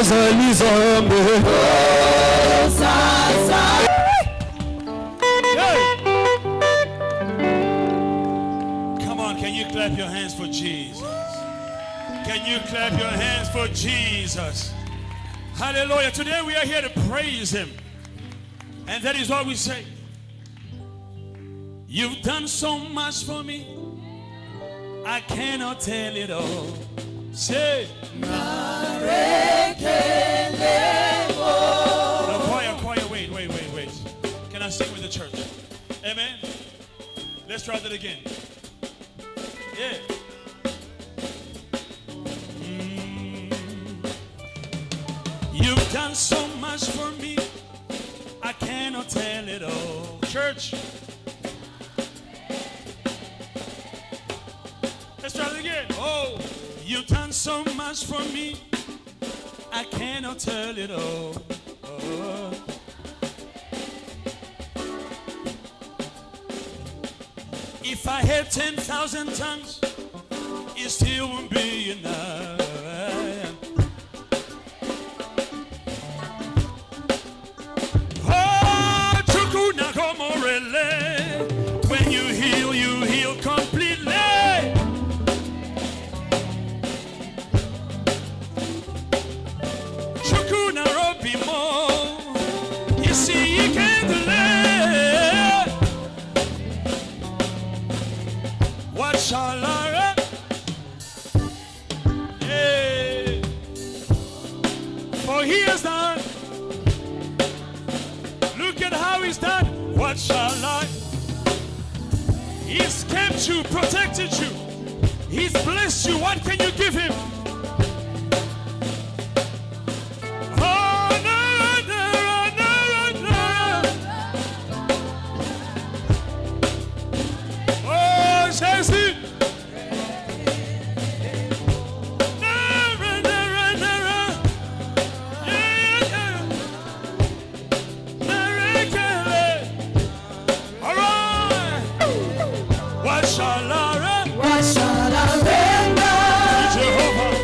Come on, can you clap your hands for Jesus? Can you clap your hands for Jesus? Hallelujah. Today we are here to praise him. And that is what we say. You've done so much for me, I cannot tell it all. Say, no, choir, wait. Can I sing with the church? Amen. Let's try that again. Yeah. You've done so much for me, I cannot tell it all. Church. Let's try it again. Oh, you've done so much for me, I cannot tell it all. Oh. If I had 10,000 tongues, it still won't be enough. Oh, Chukuna Komorele, when you heal completely. Chukuna Robimo, you see you can't delay. What shall I? Hey, for he has done. Look at how he's done. What shall I? He's kept you, protected you. He's blessed you. What can you give him? What shall I render to Jehovah?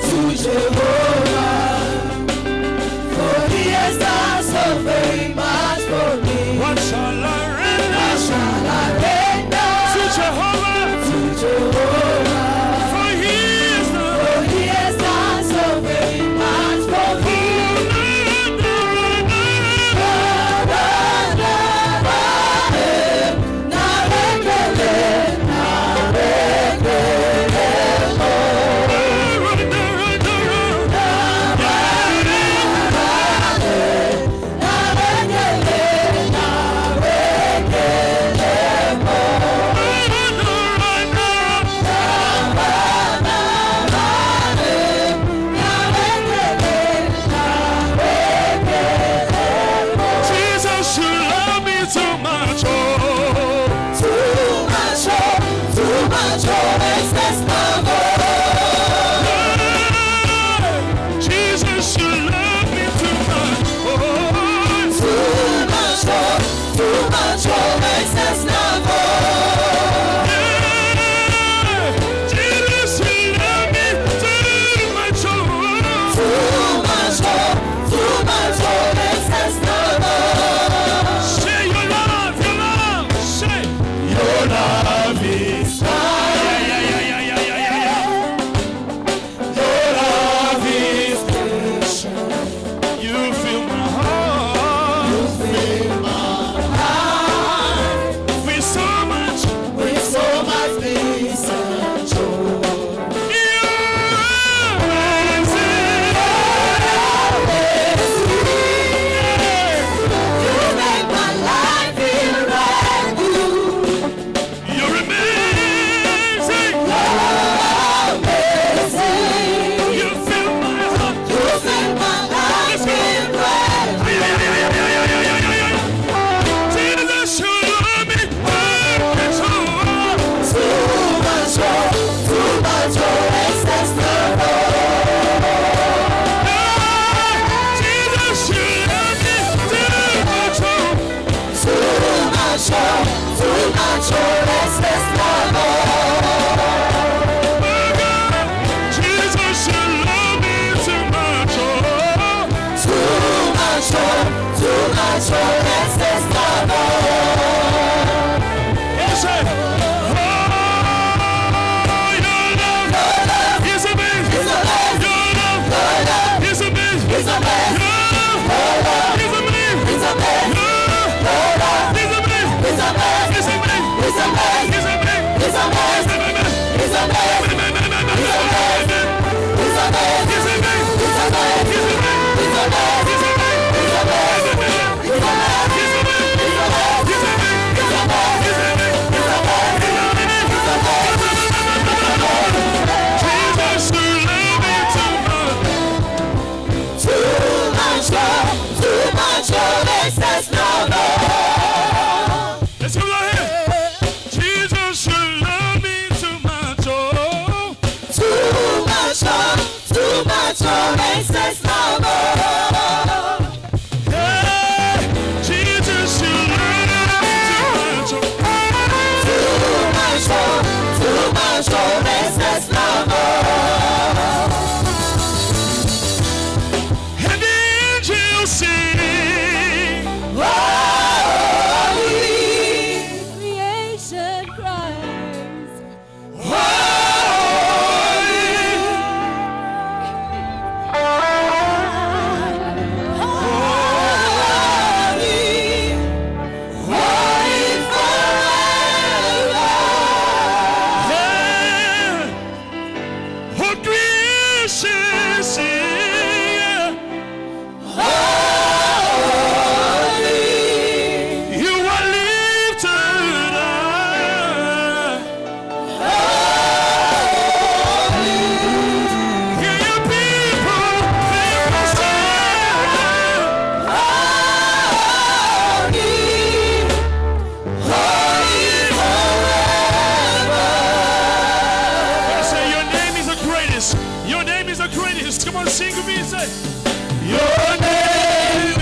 Your name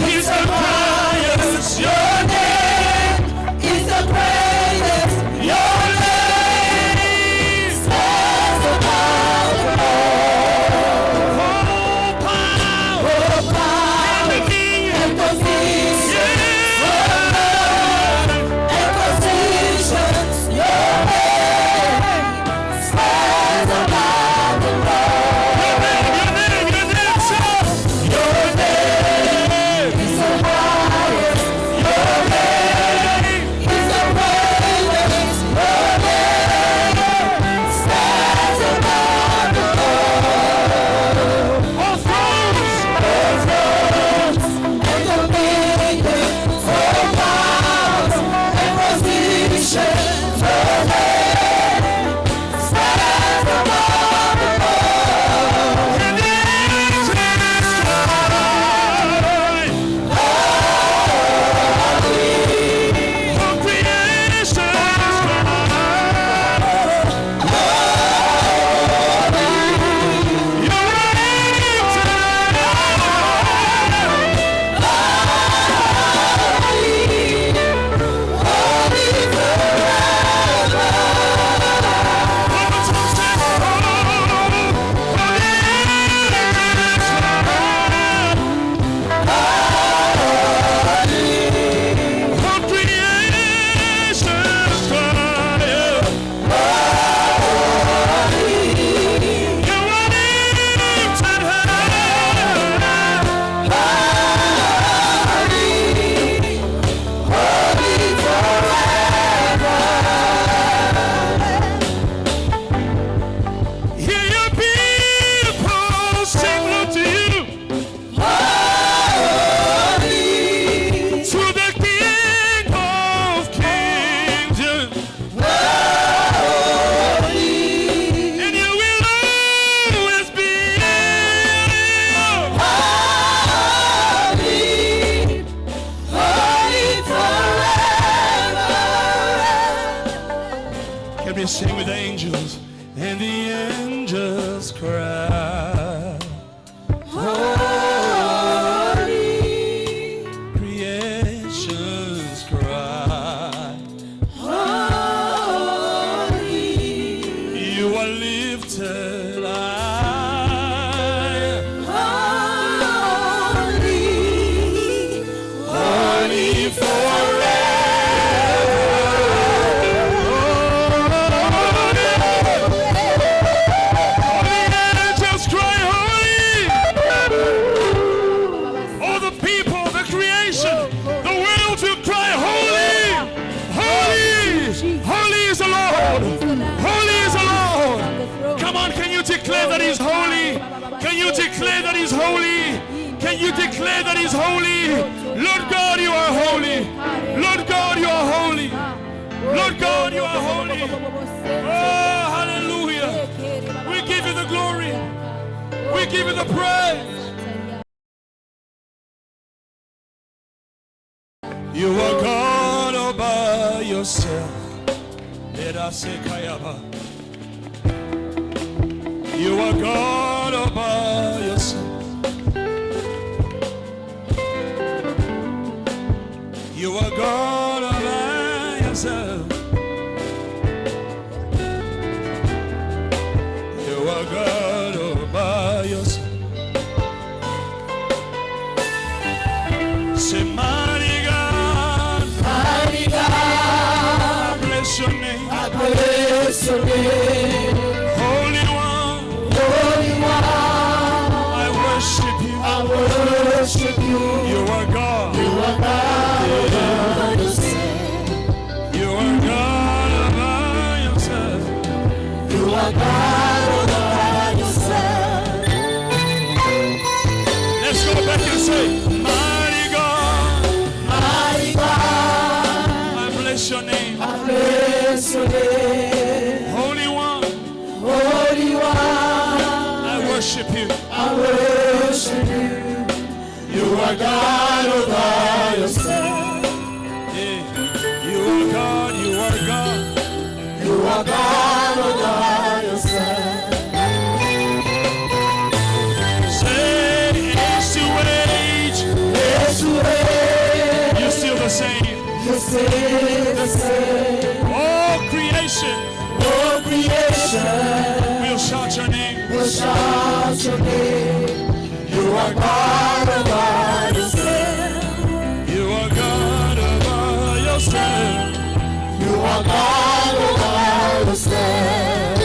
is the highest. Your name is the greatest. Your name Stands above the Lord. all power All power and dominion. and position. And positions. Your name stands above the Lord. Your name, sir. Your name is the highest. Your name is the greatest. Your name stands above the Lord. All thrones. All thrones and dominions, all powers and positions. Your name stands above the Lord. And the angels cry. All creation Hear your people sing Lord to you, to the King of Kings, and you will always be. Can we sing with the angels? And the angels cry, creations cry, you are lifted high, holy forever. All the angels cry, holy. All the people, the creation, the world will cry, holy, holy, holy is the Lord, holy is the Lord. Come on, can you declare that He's holy? Can you declare that He's holy? Can you declare that He's holy? Lord God, you are holy. Lord God, you are holy. Lord God, you are holy. Oh, hallelujah. We give you the glory. We give you the praise. You are God all by yourself. Let us say Kayaba. You are God all by yourself. You are God all by yourself. You are God all by yourself. Say, mighty God, Mighty God, I bless your name. I bless your name. Holy One, Holy One, I worship you. I worship you. You are God. You are God all by yourself. You are God all by yourself. You are God all by yourself. Let's go back and say, mighty God, Mighty God, I bless your name. I bless your name. Holy One, Holy One, I worship you. I worship you. You are God all by yourself. Yeah. You are God, you are God. You are God all by yourself. Say, it's to You stay the same. All creation. All creation. We'll shout your name. We'll shout your name. You are God all by yourself. You are God all by yourself. You are God all by yourself.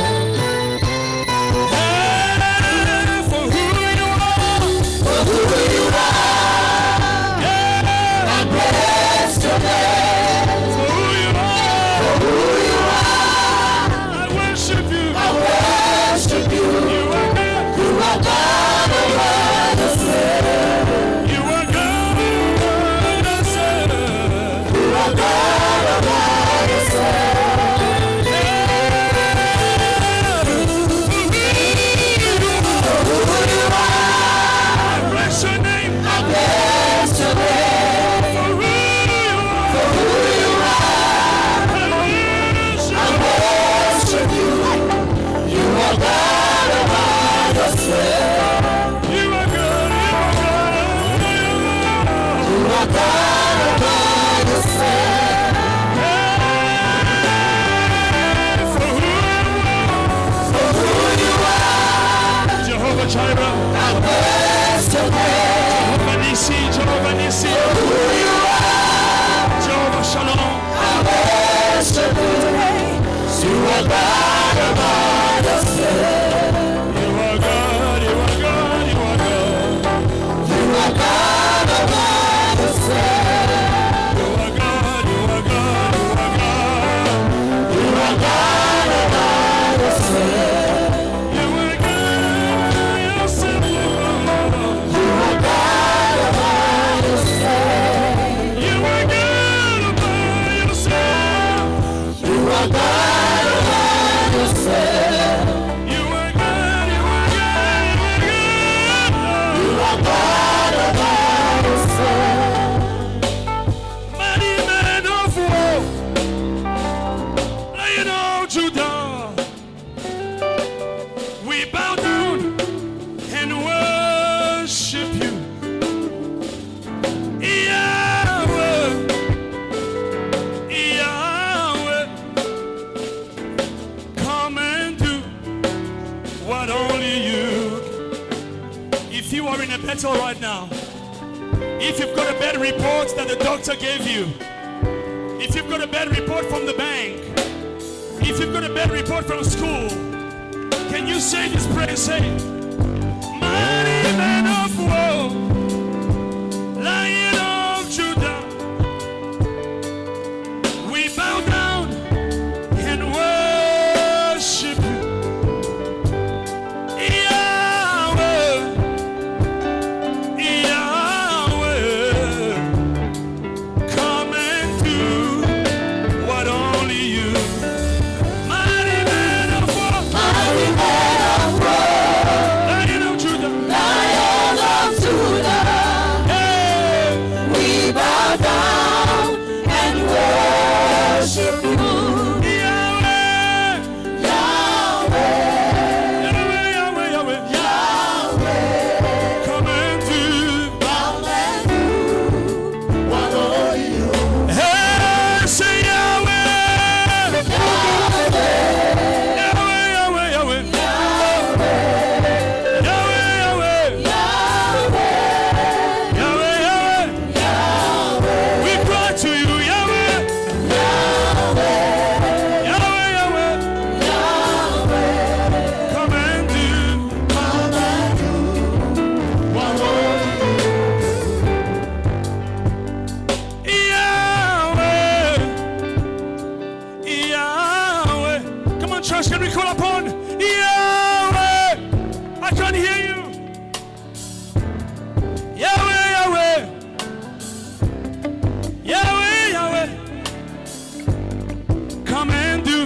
Yeah, for who you are. For who you are. Yeah, I bless your name. for who you are. For who you are. I worship you. I worship you. You are God. You are God all by yourself. You are God all by yourself. You are God all by yourself. Jireh, Jehovah Nissi, Jehovah Nissi, Jehovah Shalom. You are God all by yourself. You are God, you are God, you are God. You are God all by yourself. You are God, you are God, you are God. You are God all by yourself. You are God yourself. You are God all by yourself. You are God by yourself. You are God all by yourself. You are God, you are God, you You are God all by yourself. mighty man of war, Lion of Judah. We bow down and worship you, Yahweh, Yahweh. Come and do what only you. If you are in a battle right now, if you've got a bad report that the doctor gave you, if you've got a bad report from the bank, if you've got a bad report from school, can you say this prayer? Say, mighty man of war, Lion of Judah, we bow down and worship you, Yahweh, Yahweh. Come and do what only you. Mighty man of war, Mighty man of war, Lion of Judah. Lion of Judah. Hey, We bow down and worship you, Yahweh, Yahweh, Yahweh, Yahweh, Yahweh. Yahweh. Come and do. Come and do what only you. Hey, say Yahweh, Yahweh, Yahweh, Yahweh, Yahweh. Yahweh, Yahweh, Yahweh, Yahweh, Yahweh, Yahweh. Yahweh, We cry to you, Yahweh, Yahweh, Yahweh, Yahweh. Yahweh. Come and do. Come and do what only Yahweh, Yahweh. Come on, church, can we call upon Yahweh? I can't hear you. Yahweh, Yahweh, Yahweh, Yahweh. Come and do.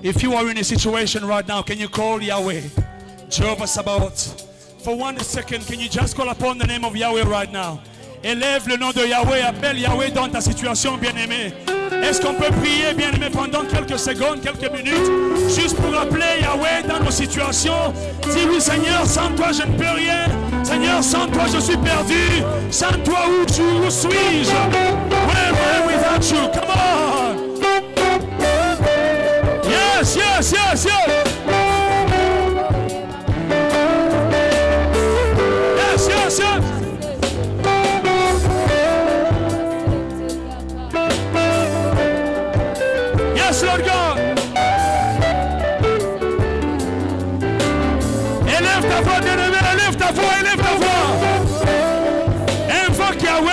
If you are in a situation right now, can you call Yahweh? Jehovah Sabaoth. For 1 second, can you just call upon the name of Yahweh right now? Élève le nom de Yahweh, appelle Yahweh dans ta situation, bien-aimé. Est-ce qu'on peut prier, bien-aimé, pendant quelques secondes, quelques minutes, juste pour appeler Yahweh dans nos situations? Dis oui, Seigneur, sans toi je ne peux rien. Seigneur, sans toi je suis perdu. Sans toi où suis-je? Where am I without you? Come on. Yes, yes, yes, yes. Yes, yes, yes. Yes, Lord God. Élève ta voix, bien-aimé, élève ta voix, élève ta voix. Invoque Yahweh.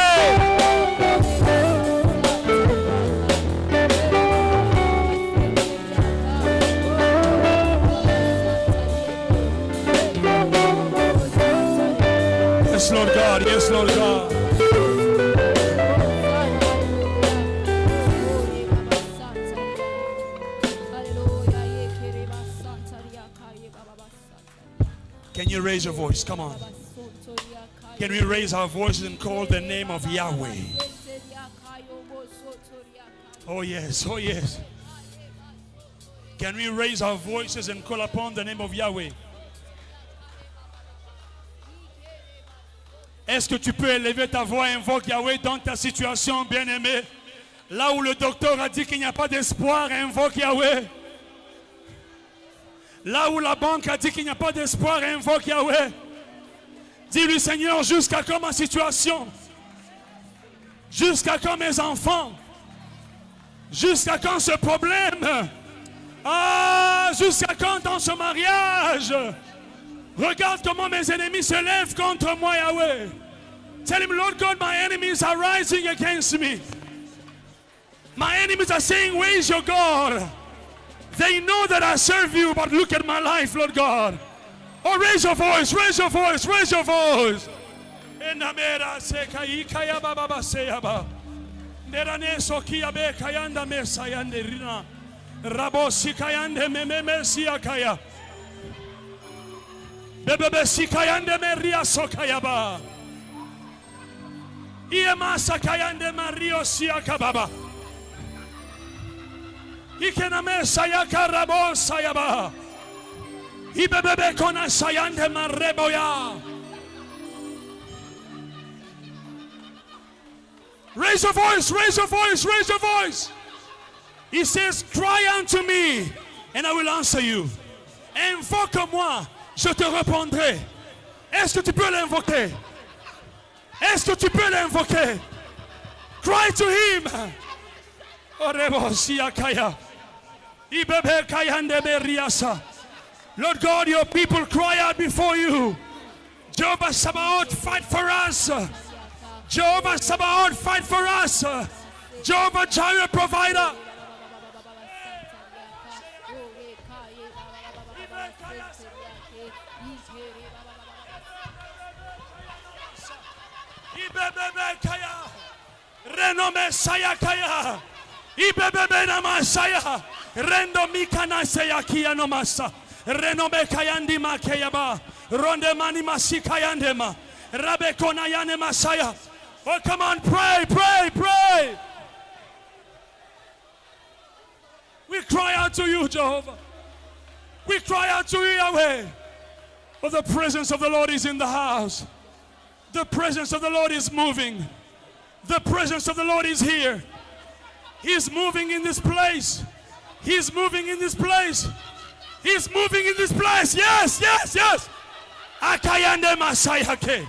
Yes, Lord God, yes, Lord God. Can you raise your voice? Come on. Can we raise our voices and call the name of Yahweh? Oh yes, oh yes. Can we raise our voices and call upon the name of Yahweh? Est-ce que tu peux élever ta voix et invoquer Yahweh dans ta situation, bien-aimé? Là où le docteur a dit qu'il n'y a pas d'espoir, invoque Yahweh. Là où la banque a dit qu'il n'y a pas d'espoir, invoque Yahweh. Dis-lui, Seigneur, jusqu'à quand ma situation? Jusqu'à quand mes enfants? Jusqu'à quand ce problème? Ah, jusqu'à quand dans ce mariage? Regarde comment mes ennemis se lèvent contre moi, Yahweh. Tell him, Lord God, my enemies are rising against me. My enemies are saying, where is your God? They know that I serve you, but look at my life, Lord God. Oh, raise your voice, raise your voice, raise your voice. Bebebe sikayande meria sokayaba. Iema sakayande mario siakababa. Ikename sayaka rabo sayaba. Ibebebe kona sayande mareboya. Raise your voice, raise your voice, raise your voice. He says, cry unto me and I will answer you. Invoque-moi, je te répondrai. Est-ce que tu peux l'invoquer? Est-ce que tu peux l'invoquer? Cry to him. Orebo siakaya. Ibebe kayande beriasa. Lord God, your people cry out before you. Jehovah Sabaoth, fight for us. Jehovah Sabaoth, fight for us. Jehovah Jireh, provider. Ibebebe kaya. Renome sayakaya. Ibebebe namasaya. Rendo mikana sayakia nomasa. Renome kayandi makayaba. Ronde mani masikayandema. Rabekona yane masaya. Oh, come on, pray, pray, pray. We cry out to you, Jehovah. We cry out to you, Yahweh. For the presence of the Lord is in the house. The presence of the Lord is moving. The presence of the Lord is here. He's moving in this place. He's moving in this place. He's moving in this place. Yes, yes, yes. Akayande masayake.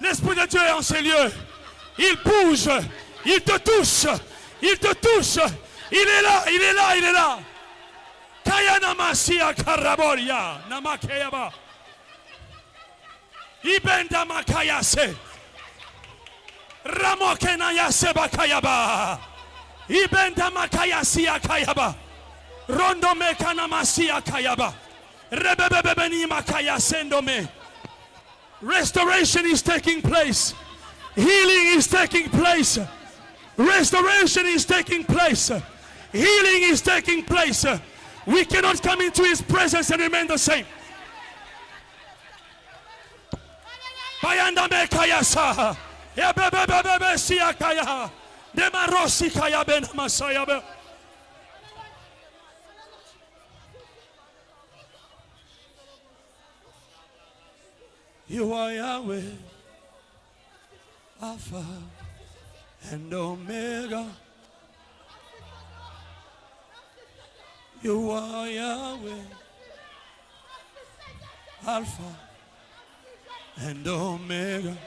L'Esprit de Dieu est en ces lieux. Il bouge. Il te touche. Il te touche. Il est là, il est là, il est là. Kayana masia karaboria. Namakayaba. Ibenda makayase. Ramokena yase bakayaba. Ibenda makayasi akayaba. Rondo mekana masia kayaba. Rebebebebeni makayasendome. Restoration is taking place. Healing is taking place. Restoration is taking place. Healing is taking place. We cannot come into his presence and remain the same. Bayanda me kayasa. Ebebebebe siakaya. Demarosi kayaben masayabe. You are Yahweh, Alpha and Omega. You are Yahweh, Alpha and Omega.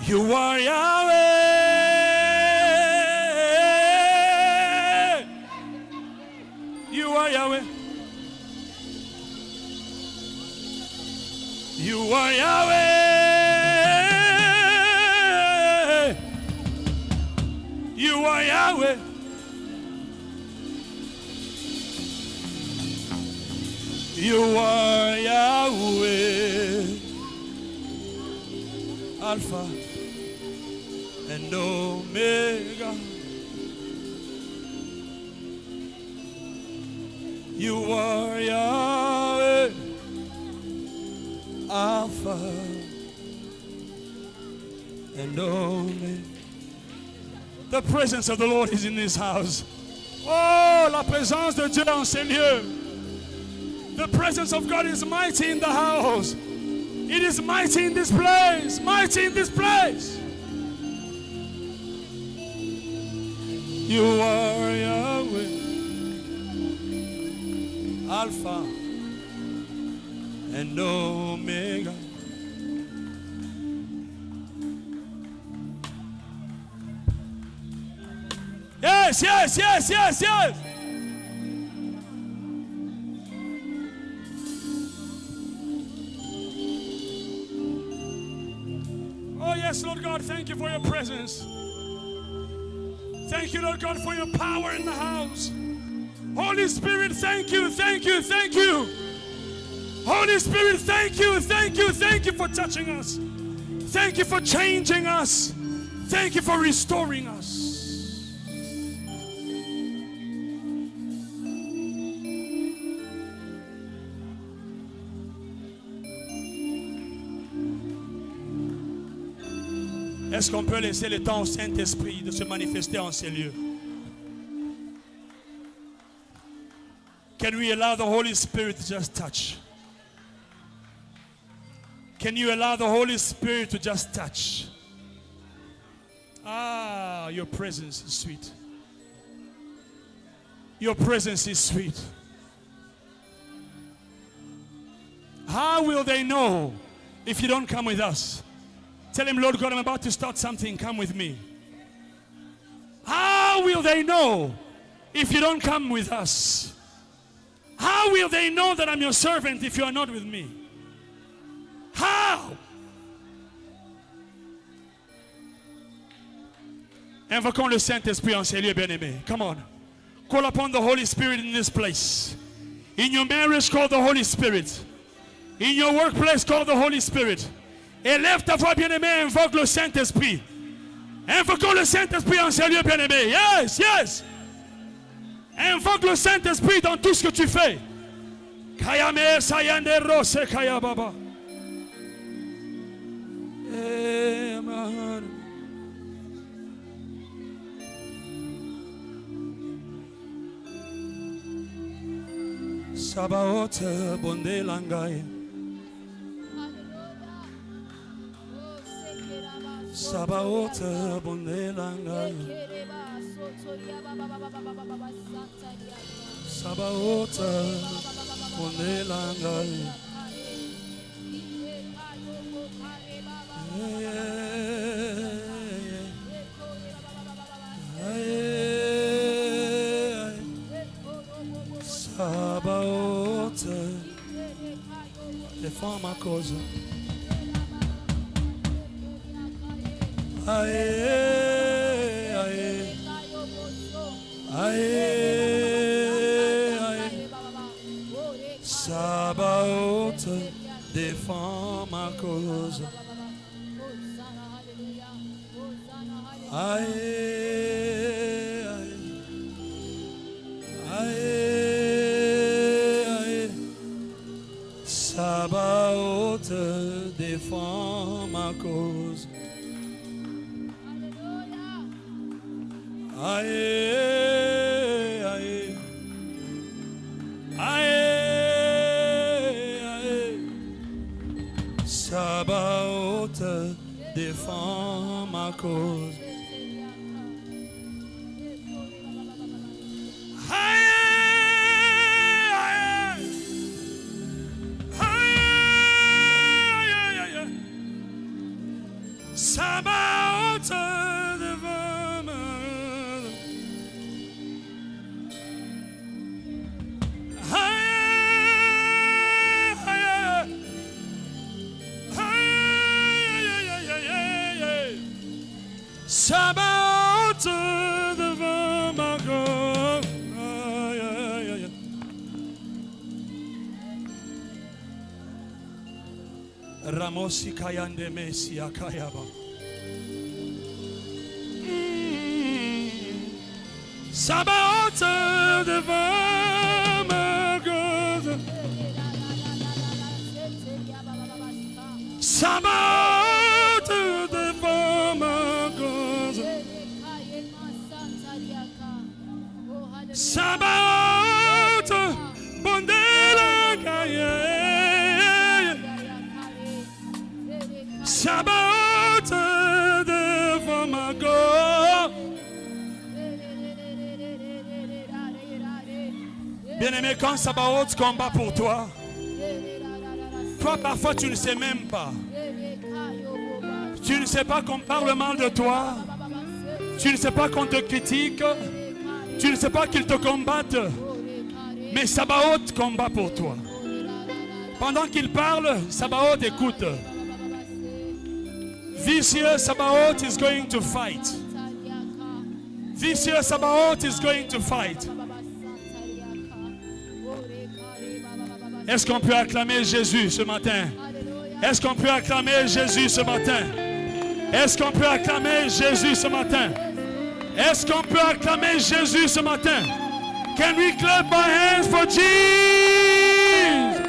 You are Yahweh. You are Yahweh. You are Yahweh. You are Yahweh. You are Yahweh. Alpha and Omega. You are Yahweh, Alpha and Omega. The presence of the Lord is in this house. Oh, la présence de Dieu dans ces lieux. The presence of God is mighty in the house. It is mighty in this place. Mighty in this place. You are Yahweh, Alpha and Omega. Yes, yes, yes, yes, yes. Oh, yes, Lord God, thank you for your presence. Thank you, Lord God, for your power in the house. Holy Spirit, thank you, thank you, thank you. Holy Spirit, thank you, thank you, thank you for touching us. Thank you for changing us. Thank you for restoring us. Est-ce qu'on peut laisser le temps au Saint-Esprit de se manifester en ces lieux? Can we allow the Holy Spirit to just touch? Can you allow the Holy Spirit to just touch? Ah, your presence is sweet. Your presence is sweet. How will they know if you don't come with us? Tell him, Lord God, I'm about to start something. Come with me. How will they know if you don't come with us? How will they know that I'm your servant if you are not with me? How? Invoquons le Saint-Esprit en ces lieux bien-aimés. Come on. Call upon the Holy Spirit in this place. In your marriage, call the Holy Spirit. In your workplace, call the Holy Spirit. Élève ta voix bien-aimée, invoque le Saint-Esprit. Invoquons le Saint-Esprit en ces lieux bien-aimés. Yes, yes. Invoque le Saint-Esprit dans tout ce que tu fais. Kayame sayande rose kayababa. Sabaoth bonde langai. Sabaoth bonde langai. Sabaoth bonde langai. Sabaoth, défends ma cause. Aïe, aïe, aïe, aïe. Sabaoth, défends ma cause. Aïe, aïe, Sabaoth, défends ma cause. Aïe, aïe, aïe, aïe. Sabaoth défend ma cause. Aïe, aïe, aïe, aïe, aïe, aïe. Sabaoth défend ma cause. Sabaoth devant ma gorge. Aïe, aïe, aïe. Ramosi kayande mesi akayaba. Sabaoth devant ma gorge. Sabaoth devant ma gorge. Sabaoth, bondela kaye. Sabaoth devant ma gorge. Bien-aimé, quand Sabaoth combat pour toi, toi parfois tu ne sais même pas. Tu ne sais pas qu'on parle mal de toi. Tu ne sais pas qu'on te critique. Tu ne sais pas qu'ils te combattent. Mais Sabaoth combat pour toi. Pendant qu'il parle, Sabaoth écoute. This year Sabaoth is going to fight. This year Sabaoth is going to fight. Est-ce qu'on peut acclamer Jésus ce matin? Est-ce qu'on peut acclamer Jésus ce matin? Est-ce qu'on peut acclamer Jésus ce matin? Est-ce qu'on peut acclamer Jésus ce matin? Can we clap our hands for Jesus?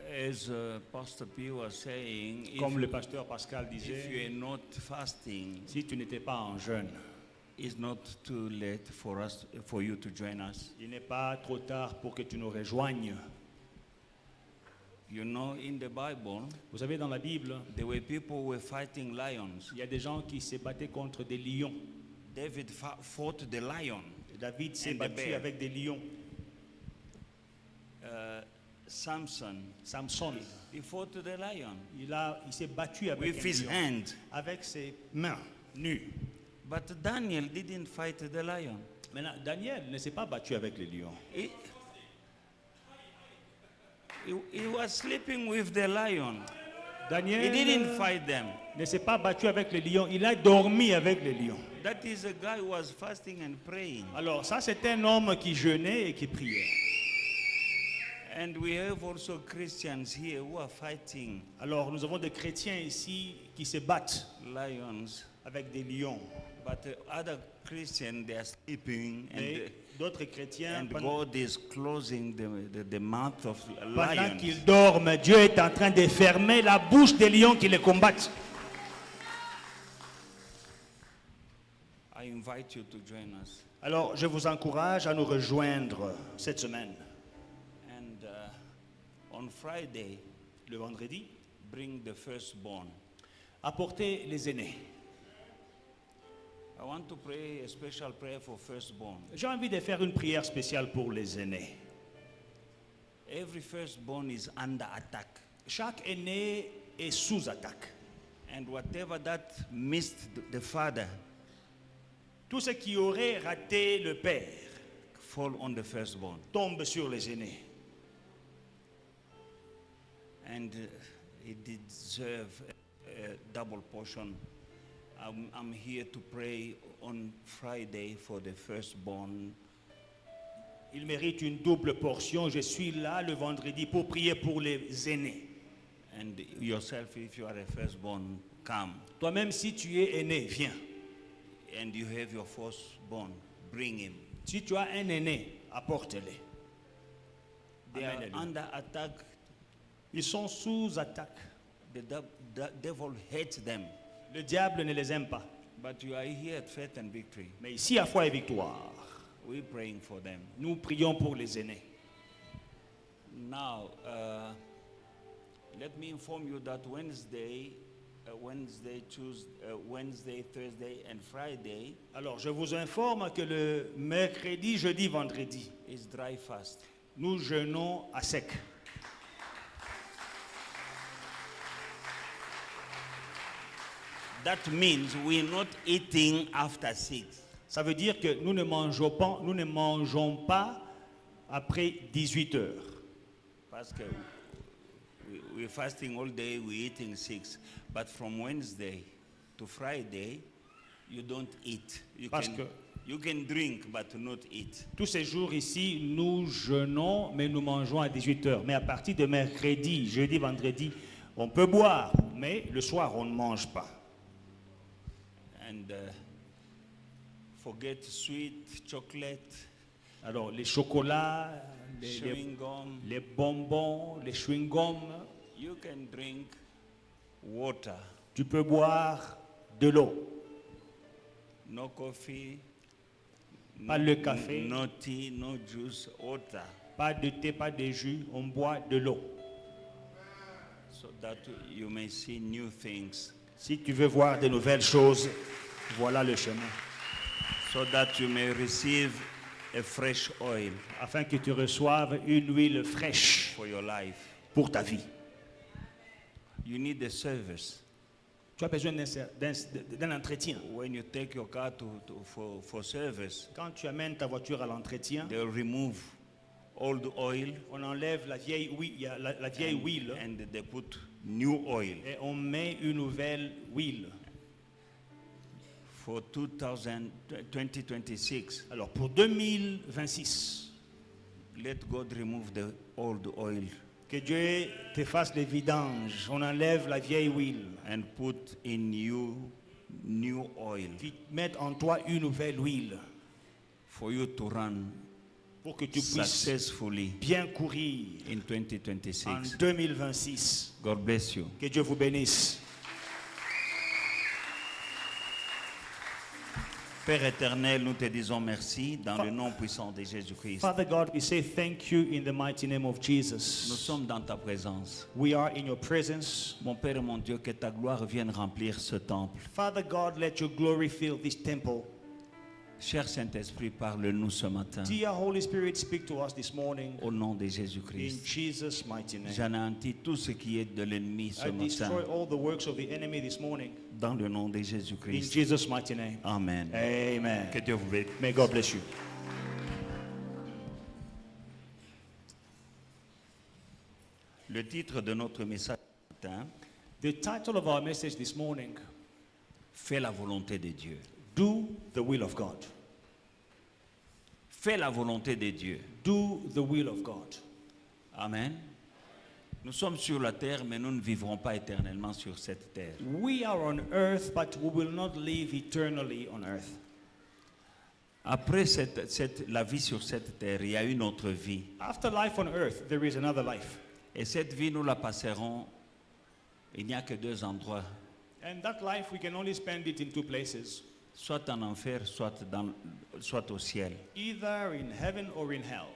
As Pastor P was saying, Comme le pasteur Pascal if you disait, are not fasting, si tu n'étais pas en jeûne, it's not too late for you to join us. il n'est pas trop tard pour que tu nous rejoignes. You know, in the Bible, Vous savez, dans la Bible, there were people who were fighting lions. il y a des gens qui se battaient contre des lions. David fought the lion. David s'est And the battu bear. avec des lions. Samson, Samson, he fought the lion il s'est battu avec with un his lion, hand. avec ses mains nues. But Daniel didn't fight the lion. Maintenant, Daniel ne s'est pas battu avec les lions. He was sleeping with the lion. Daniel He didn't fight them. ne s'est pas battu avec les lions, il a dormi avec les lions. That is a guy who was fasting and praying. Alors ça, c'est un homme qui jeûnait et qui priait. And we have also Christians here who are fighting Alors nous avons des chrétiens ici qui se battent lions. avec des lions. But other Christians, they are sleeping, Et d'autres chrétiens, and pendant God is closing the mouth of lions. qu'ils dorment, Dieu est en train de fermer la bouche des lions qui les combattent. I invite you to join us. Alors je vous encourage à nous rejoindre cette semaine. And on Friday, Le vendredi, bring the firstborn. apportez les aînés. I want to pray a special prayer for firstborn. J'ai envie de faire une prière spéciale pour les aînés. Every firstborn is under attack. Chaque aîné est sous attaque. And whatever that missed the father, Tout ce qui aurait raté le père fall on the firstborn. tombe sur les aînés. And he deserve a double portion. I'm here to pray on Friday for the firstborn. Il mérite une double portion. Je suis là le vendredi pour prier pour les aînés. And yourself, if you are a firstborn, come. Toi-même, si tu es aîné, viens. And you have your firstborn, bring him. Si tu as un aîné, apporte-le. They are Amen. under attack Ils sont sous attaque. The devil hates them. Le diable ne les aime pas. But you are here at Faith and Victory. Mais ici, à Foi et Victoire, We're praying for them. nous prions pour les aînés. Now, let me inform you that Wednesday, Thursday, and Friday Alors, je vous informe que le mercredi, jeudi, vendredi, is dry fast. nous jeûnons à sec. That means we're not eating after 6. Ça veut dire que nous ne mangeons pas après 18 heures. Parce que we're fasting all day, we're eating 6. But from Wednesday to Friday, you don't eat. You can drink, but not eat. Tous ces jours ici, nous jeûnons, mais nous mangeons à 18 heures. Mais à partir de mercredi, jeudi, vendredi, on peut boire, mais le soir, on ne mange pas. And forget sweet, chocolate, Alors, les chocolats, chewing gum. les bonbons, les chewing-gums, You can drink water, tu peux boire de l'eau. no coffee, Pas le café, no tea, no juice, water, pas de thé, pas de jus, on boit de l'eau. so that you may see new things, Si tu veux voir de nouvelles choses, voilà le chemin. so that you may receive a fresh oil Afin que tu reçoives une huile fraîche for your life. pour ta vie. You need a service. Tu as besoin d'un entretien. When you take your car for service, Quand tu amènes ta voiture à l'entretien, they'll remove old oil on enlève la vieille huile and they put new oil. et on met une nouvelle huile. For 2026, Alors pour 2026, let God remove the old oil que Dieu te fasse les vidanges. On enlève la vieille huile. and put in you new oil Puis mettre en toi une nouvelle huile for you to run pour que tu puisses successfully bien courir in en 2026. 2026. God bless you. Que Dieu vous bénisse. Père éternel, nous te disons merci dans le nom puissant de Jésus-Christ. Father God, we say thank you in the mighty name of Nous Jesus. sommes dans ta présence. We are in your presence. Mon Père et mon Dieu, que ta gloire vienne remplir ce temple. Father God, let your glory fill this temple. Cher Saint-Esprit, parle-nous ce matin Dear Holy Spirit, speak to us this morning au nom de in Jésus-Christ. Jesus' mighty name. J'anéantis tout ce qui est de l'ennemi ce I destroy matin all the works of the enemy this morning dans le nom de in Jésus-Christ. Jesus' mighty name. Amen. Amen. Que Dieu vous bénisse. May God bless you. Le titre de notre message ce matin, The title of our message this morning, fais la volonté de Dieu. Do the will of God. Fais la volonté de Dieu. Do the will of God. Amen. Nous sommes sur la terre, mais nous ne vivrons pas éternellement sur cette terre. We are on earth, but we will not live eternally on earth. Après la vie sur cette terre, il y a une autre vie. After life on earth, there is another life. Et cette vie, nous la passerons. Il n'y a que deux endroits, And that life, we can only spend it in two places, soit en enfer, soit au ciel. either in heaven or in hell.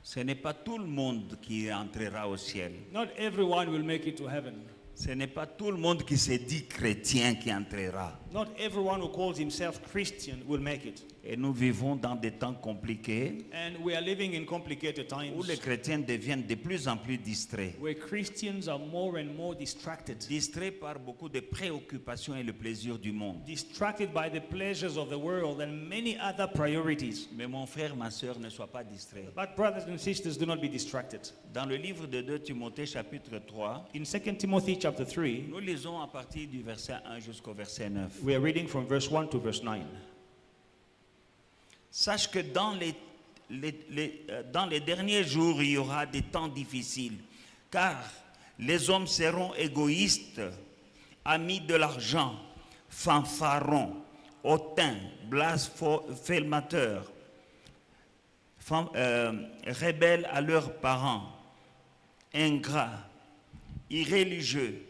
Ce n'est pas tout le monde qui entrera au ciel. Not everyone will make it to heaven. Ce n'est pas tout le monde qui se dit chrétien qui entrera. Not everyone who calls himself Christian will make it. Et nous vivons dans des temps compliqués And we are living in complicated où les times chrétiens deviennent de plus en plus distraits. where Christians are more and more distracted. Distraits par beaucoup de préoccupations et le plaisir du monde. Distracted by the pleasures of the world and many other priorities. Mais mon frère, ma soeur, ne sois pas distrait. But brothers and sisters, do not be distracted. Dans le livre de 2 Timothée chapitre 3, In 2 Timothy chapter 3, nous lisons à partir du verset 1 jusqu'au verset 9. we are reading from verse 1 to verse 9. Sache que dans les derniers jours, il y aura des temps difficiles, car les hommes seront égoïstes, amis de l'argent, fanfarons, hautains, blasphémateurs, rebelles à leurs parents, ingrats, irréligieux,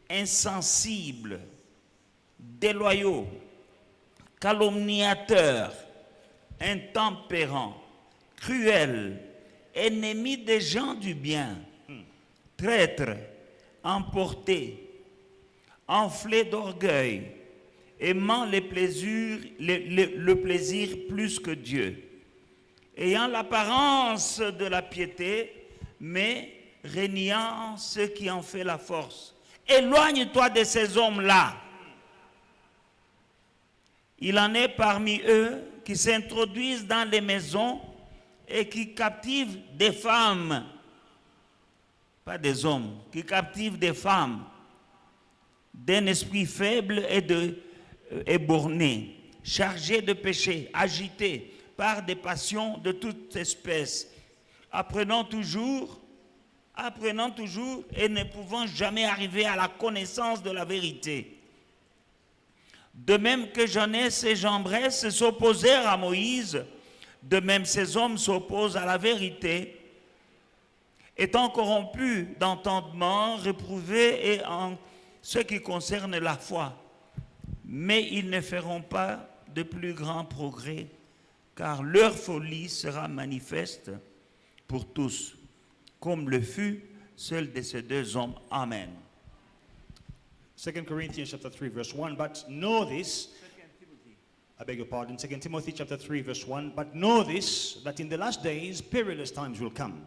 insensibles, déloyaux, calomniateurs, intempérants, cruels, ennemis des gens du bien, traîtres, emportés, enflés d'orgueil, aimant le plaisir plus que Dieu, ayant l'apparence de la piété, mais reniant ce qui en fait la force. Éloigne-toi de ces hommes-là. Il en est parmi eux qui s'introduisent dans les maisons et qui captivent des femmes, pas des hommes, qui captivent des femmes d'un esprit faible et borné, chargés de péché, agités par des passions de toute espèce, apprenant toujours et ne pouvant jamais arriver à la connaissance de la vérité. De même que Jeunesse et Jambres s'opposèrent à Moïse, de même ces hommes s'opposent à la vérité, étant corrompus d'entendement, réprouvés et en ce qui concerne la foi. Mais ils ne feront pas de plus grands progrès, car leur folie sera manifeste pour tous, comme le fut seul de ces deux hommes. Amen. 2 Corinthians chapter 3 verse 1, but know this, I beg your pardon, 2 Timothy chapter 3 verse 1, but know this, that in the last days perilous times will come.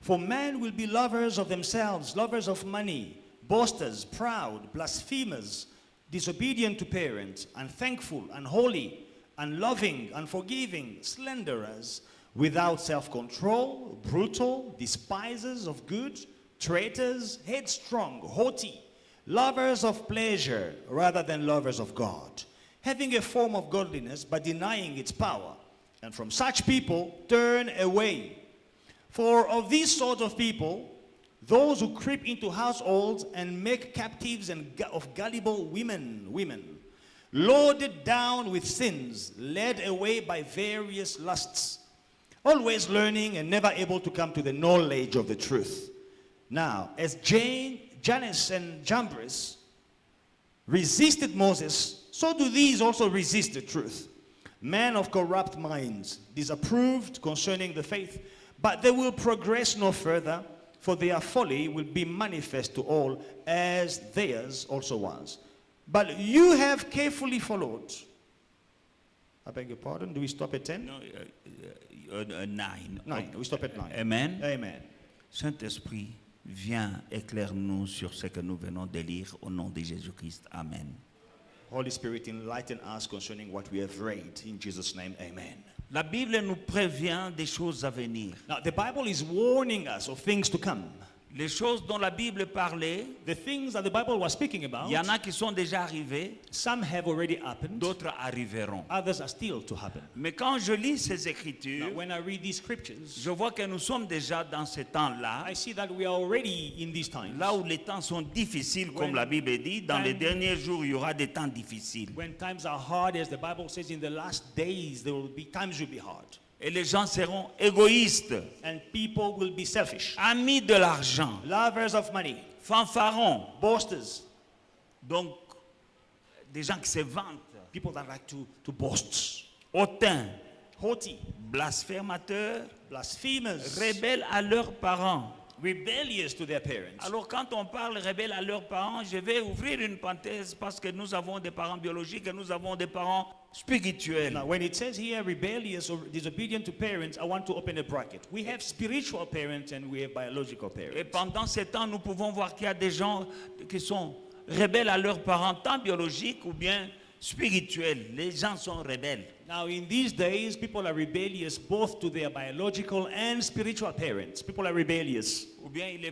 For men will be lovers of themselves, lovers of money, boasters, proud, blasphemers, disobedient to parents, unthankful, unholy, unloving, unforgiving, slanderers, without self-control, brutal, despisers of good, traitors, headstrong, haughty, lovers of pleasure rather than lovers of God, having a form of godliness but denying its power. And from such people turn away. For of these sort of people, those who creep into households and make captives of gullible women, loaded down with sins, led away by various lusts, always learning and never able to come to the knowledge of the truth. Now, as Jannes and Jambres resisted Moses, so do these also resist the truth. Men of corrupt minds, disapproved concerning the faith, but they will progress no further, for their folly will be manifest to all, as theirs also was. But you have carefully followed. I beg your pardon, do we stop at 10? No, 9. 9, we stop at 9. Amen. Amen. Saint-Esprit, viens, éclaire-nous sur ce que nous venons de lire au nom de Jésus-Christ. Amen. Holy Spirit, enlighten us concerning what we have read. In Jesus' name, amen. La Bible nous prévient des choses à venir. Now, the Bible is warning us of things to come. Les choses dont la Bible parlait, The things that the Bible was speaking about, il y en a qui sont déjà arrivés, some have already happened, d'autres arriveront. others are still to happen. Mais quand je lis ces Écritures, Now, when I read these scriptures, je vois que nous sommes déjà dans ce temps-là, I see that we are already in these times. là où les temps sont difficiles, comme When la Bible dit, dans les time- derniers jours, il y aura des temps difficiles. When times are hard, as the Bible says, in the last days, times will be hard. Et les gens seront égoïstes, And people will be selfish, amis de l'argent, lovers of money, fanfarons, boasters, donc des gens qui se vantent, people that like to boast, hautains, haughty, blasphémateurs, blasphemers, rebelles à leurs parents. rebellious to their parents. Alors quand on parle rebelles à leurs parents, je vais ouvrir une parenthèse parce que nous avons des parents biologiques et nous avons des parents spirituels. Now, when it says here rebellious or disobedient to parents, I want to open a bracket. We have spiritual parents and we have biological parents. Et pendant ce temps, nous pouvons voir qu'il y a des gens qui sont rebelles à leurs parents, tant biologiques ou bien spirituels. Les gens sont rebelles. Now, in these days, people are rebellious both to their biological and spiritual parents. People are rebellious. Ou bien il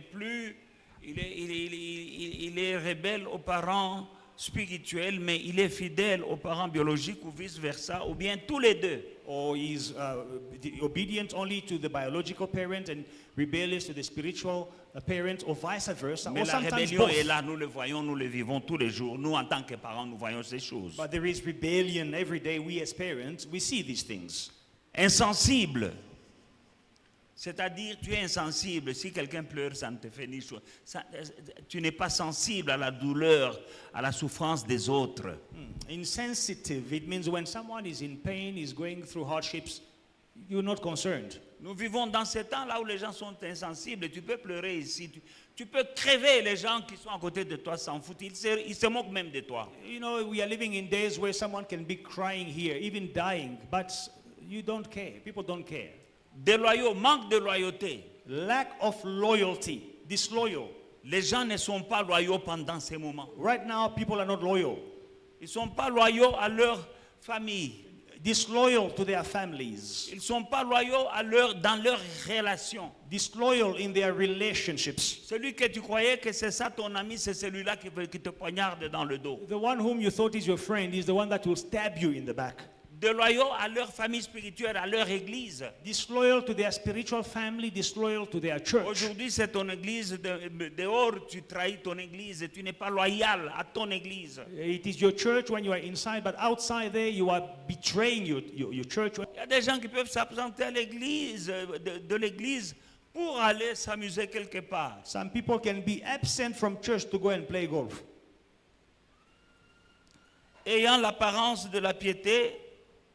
est rebelle aux parents spirituels, mais il est fidèle aux parents biologiques ou vice-versa, ou bien tous les deux. Or is obedient only to the biological parent and rebellious to the spiritual parent, or vice versa, Mais or la sometimes rébellion both. est là, nous le voyons, nous le vivons tous les jours. Nous, en tant que parents, nous voyons ces choses. But there is rebellion every day. We as parents, we see these things. Insensible. C'est-à-dire, tu es insensible. Si quelqu'un pleure, ça ne te fait ni chose. Tu n'es pas sensible à la douleur, à la souffrance des autres. Insensitive, it means when someone is in pain, is going through hardships, you're not concerned. Nous vivons dans ces temps-là où les gens sont insensibles. Tu peux pleurer ici. Tu peux crever. Les gens qui sont à côté de toi s'en foutent. Ils se moquent même de toi. You know, we are living in days where someone can be crying here, even dying, but you don't care. People don't care. Déloyaux, manque de loyauté. Lack of loyalty, disloyal. Les gens ne sont pas loyaux pendant ces moments. Right now, people are not loyal. Ils ne sont pas loyaux à leur famille. Disloyal to their families. Ils ne sont pas loyaux dans leurs relations. Disloyal in their relationships. Celui que tu croyais que c'est ça ton ami, c'est celui-là qui te poignarde dans le dos. The one whom you thought is your friend is the one that will stab you in the back. Déloyaux à leur famille spirituelle, à leur église. Disloyal to their spiritual family, disloyal to their church. Aujourd'hui, c'est ton église. Dehors, tu trahis ton église. Tu n'es pas loyal à ton église. It is your church when you are inside, but outside there you are betraying your church. Il y a des gens qui peuvent s'absenter à l'église, de l'église, pour aller s'amuser quelque part. Some people can be absent from church to go and play golf. Ayant l'apparence de la piété,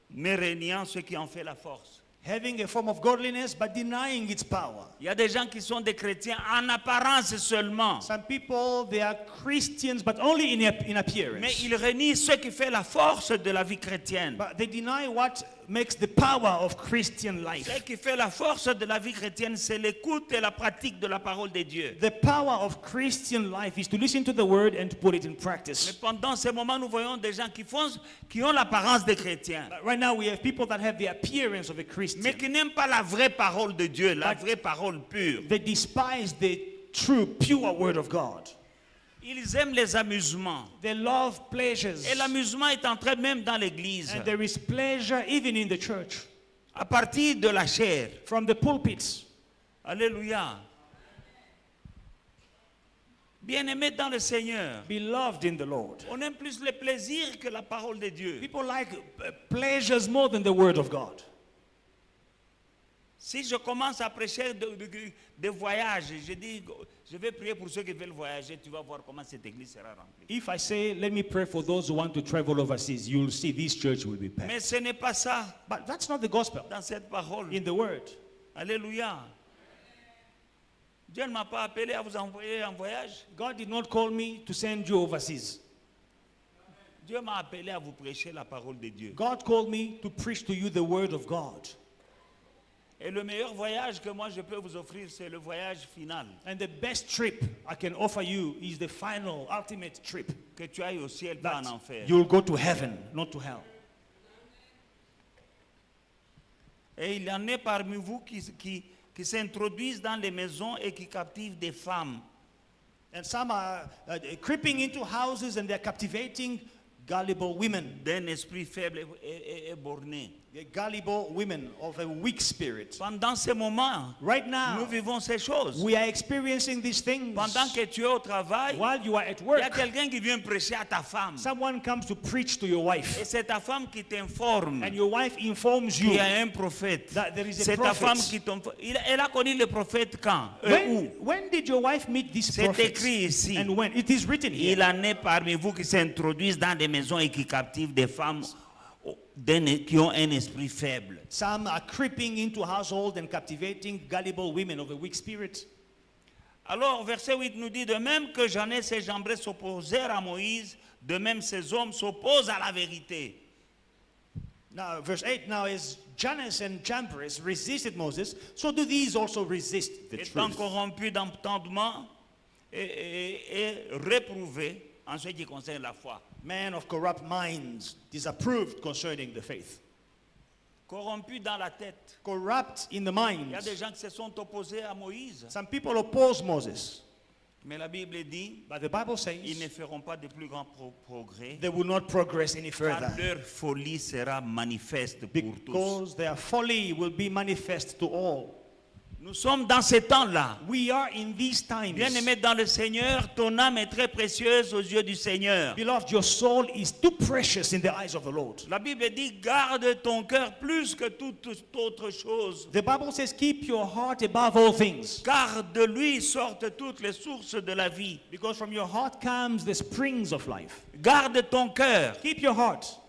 mais régnant ce qui en fait la force. Having a form of godliness but denying its power. Il y a des gens qui sont des chrétiens en apparence seulement. Some people, they are Christians but only in appearance. Mais ils renient ce qui fait la force de la vie chrétienne. But they deny what makes the power of Christian life. Ce qui fait la force de la vie chrétienne, c'est l'écoute et la pratique de la parole de Dieu. The power of Christian life is to listen to the word and to put it in Mais practice. pendant ces moments, nous voyons des gens qui ont l'apparence des chrétiens, But right now we have people that have the appearance of a Christian. mais qui n'aiment pas la vraie parole de Dieu, la vraie parole pure. They despise the true, pure word of God. Ils aiment les amusements. They love pleasures. Et l'amusement est entré même dans l'église. And there is pleasure even in the church. À partir de la chair. From the pulpits. Alléluia. Bien-aimés dans le Seigneur. Beloved in the Lord. On aime plus le plaisir que la parole de Dieu. People like pleasures more than the word of God. Si je commence à prêcher de voyage, je dis, je vais prier pour ceux qui veulent voyager, tu vas voir comment cette église sera remplie. If I say, let me pray for those who want to travel overseas, you'll see this church will be packed. Mais ce n'est pas ça But that's not the gospel dans cette parole. in the word. Alléluia. Dieu ne m'a pas appelé à vous envoyer en voyage. God did not call me to send you overseas. Dieu m'a appelé à vous prêcher la parole de Dieu. God called me to preach to you the word of God. Et le meilleur voyage que moi je peux vous offrir, c'est le voyage final. And the best trip I can offer you is the final, ultimate trip. Que tu ailles au ciel, pas en enfer. You'll go to heaven, not to hell. Et il y en a parmi vous qui s'introduisent dans les maisons et qui captivent des femmes. And some are creeping into houses and they're captivating gullible women. D'un esprit faible et borné. Gullible women of a weak spirit. Pendant ces moments, right now, nous vivons ces choses. We are experiencing these things. Pendant que tu es au travail, while you are at il work, y a quelqu'un qui vient prêcher à ta femme. Someone comes to preach to your wife. Et c'est ta femme qui t'informe. And your wife informs you. Il y a un prophète. That there is a c'est prophet. ta femme qui t'informe. Elle a connu le prophète quand? When did your wife meet this prophet? C'est écrit ici. And when? It is written here. Il en est parmi vous qui s'introduisent dans des maisons et qui captivent des femmes qui ont un esprit faible. Some are creeping into household and captivating gullible women of a weak spirit. Alors, verset 8 nous dit, de même que Jannes et Jambres s'opposèrent à Moïse, de même ces hommes s'opposent à la vérité. Now, verse 8 now is Jannes and Jambres resisted Moses, so do these also resist the Étant truth. corrompus d'entendement et réprouvés en ce qui concerne la foi. Men of corrupt minds, disapproved concerning the faith. Corrompus dans la tête. Corrupt in the Il y a mind. des gens qui se sont opposés à Moïse. Some people oppose Moses, Mais la Bible dit, but the Bible ils ne says feront pas de plus grands progrès. they will not progress any Car further leur folie sera manifeste pour tous. because their folly will be manifest to all. Nous sommes dans ces temps-là. We are in these times. Bien-aimé dans le Seigneur, ton âme est très précieuse aux yeux du Seigneur. Beloved, your soul is too precious in the eyes of the Lord. La Bible dit, garde ton cœur plus que toute autre chose. The Bible says, keep your heart above all things. Car de lui sortent toutes les sources de la vie. Because from your heart comes the springs of life. Garde ton cœur Keep your heart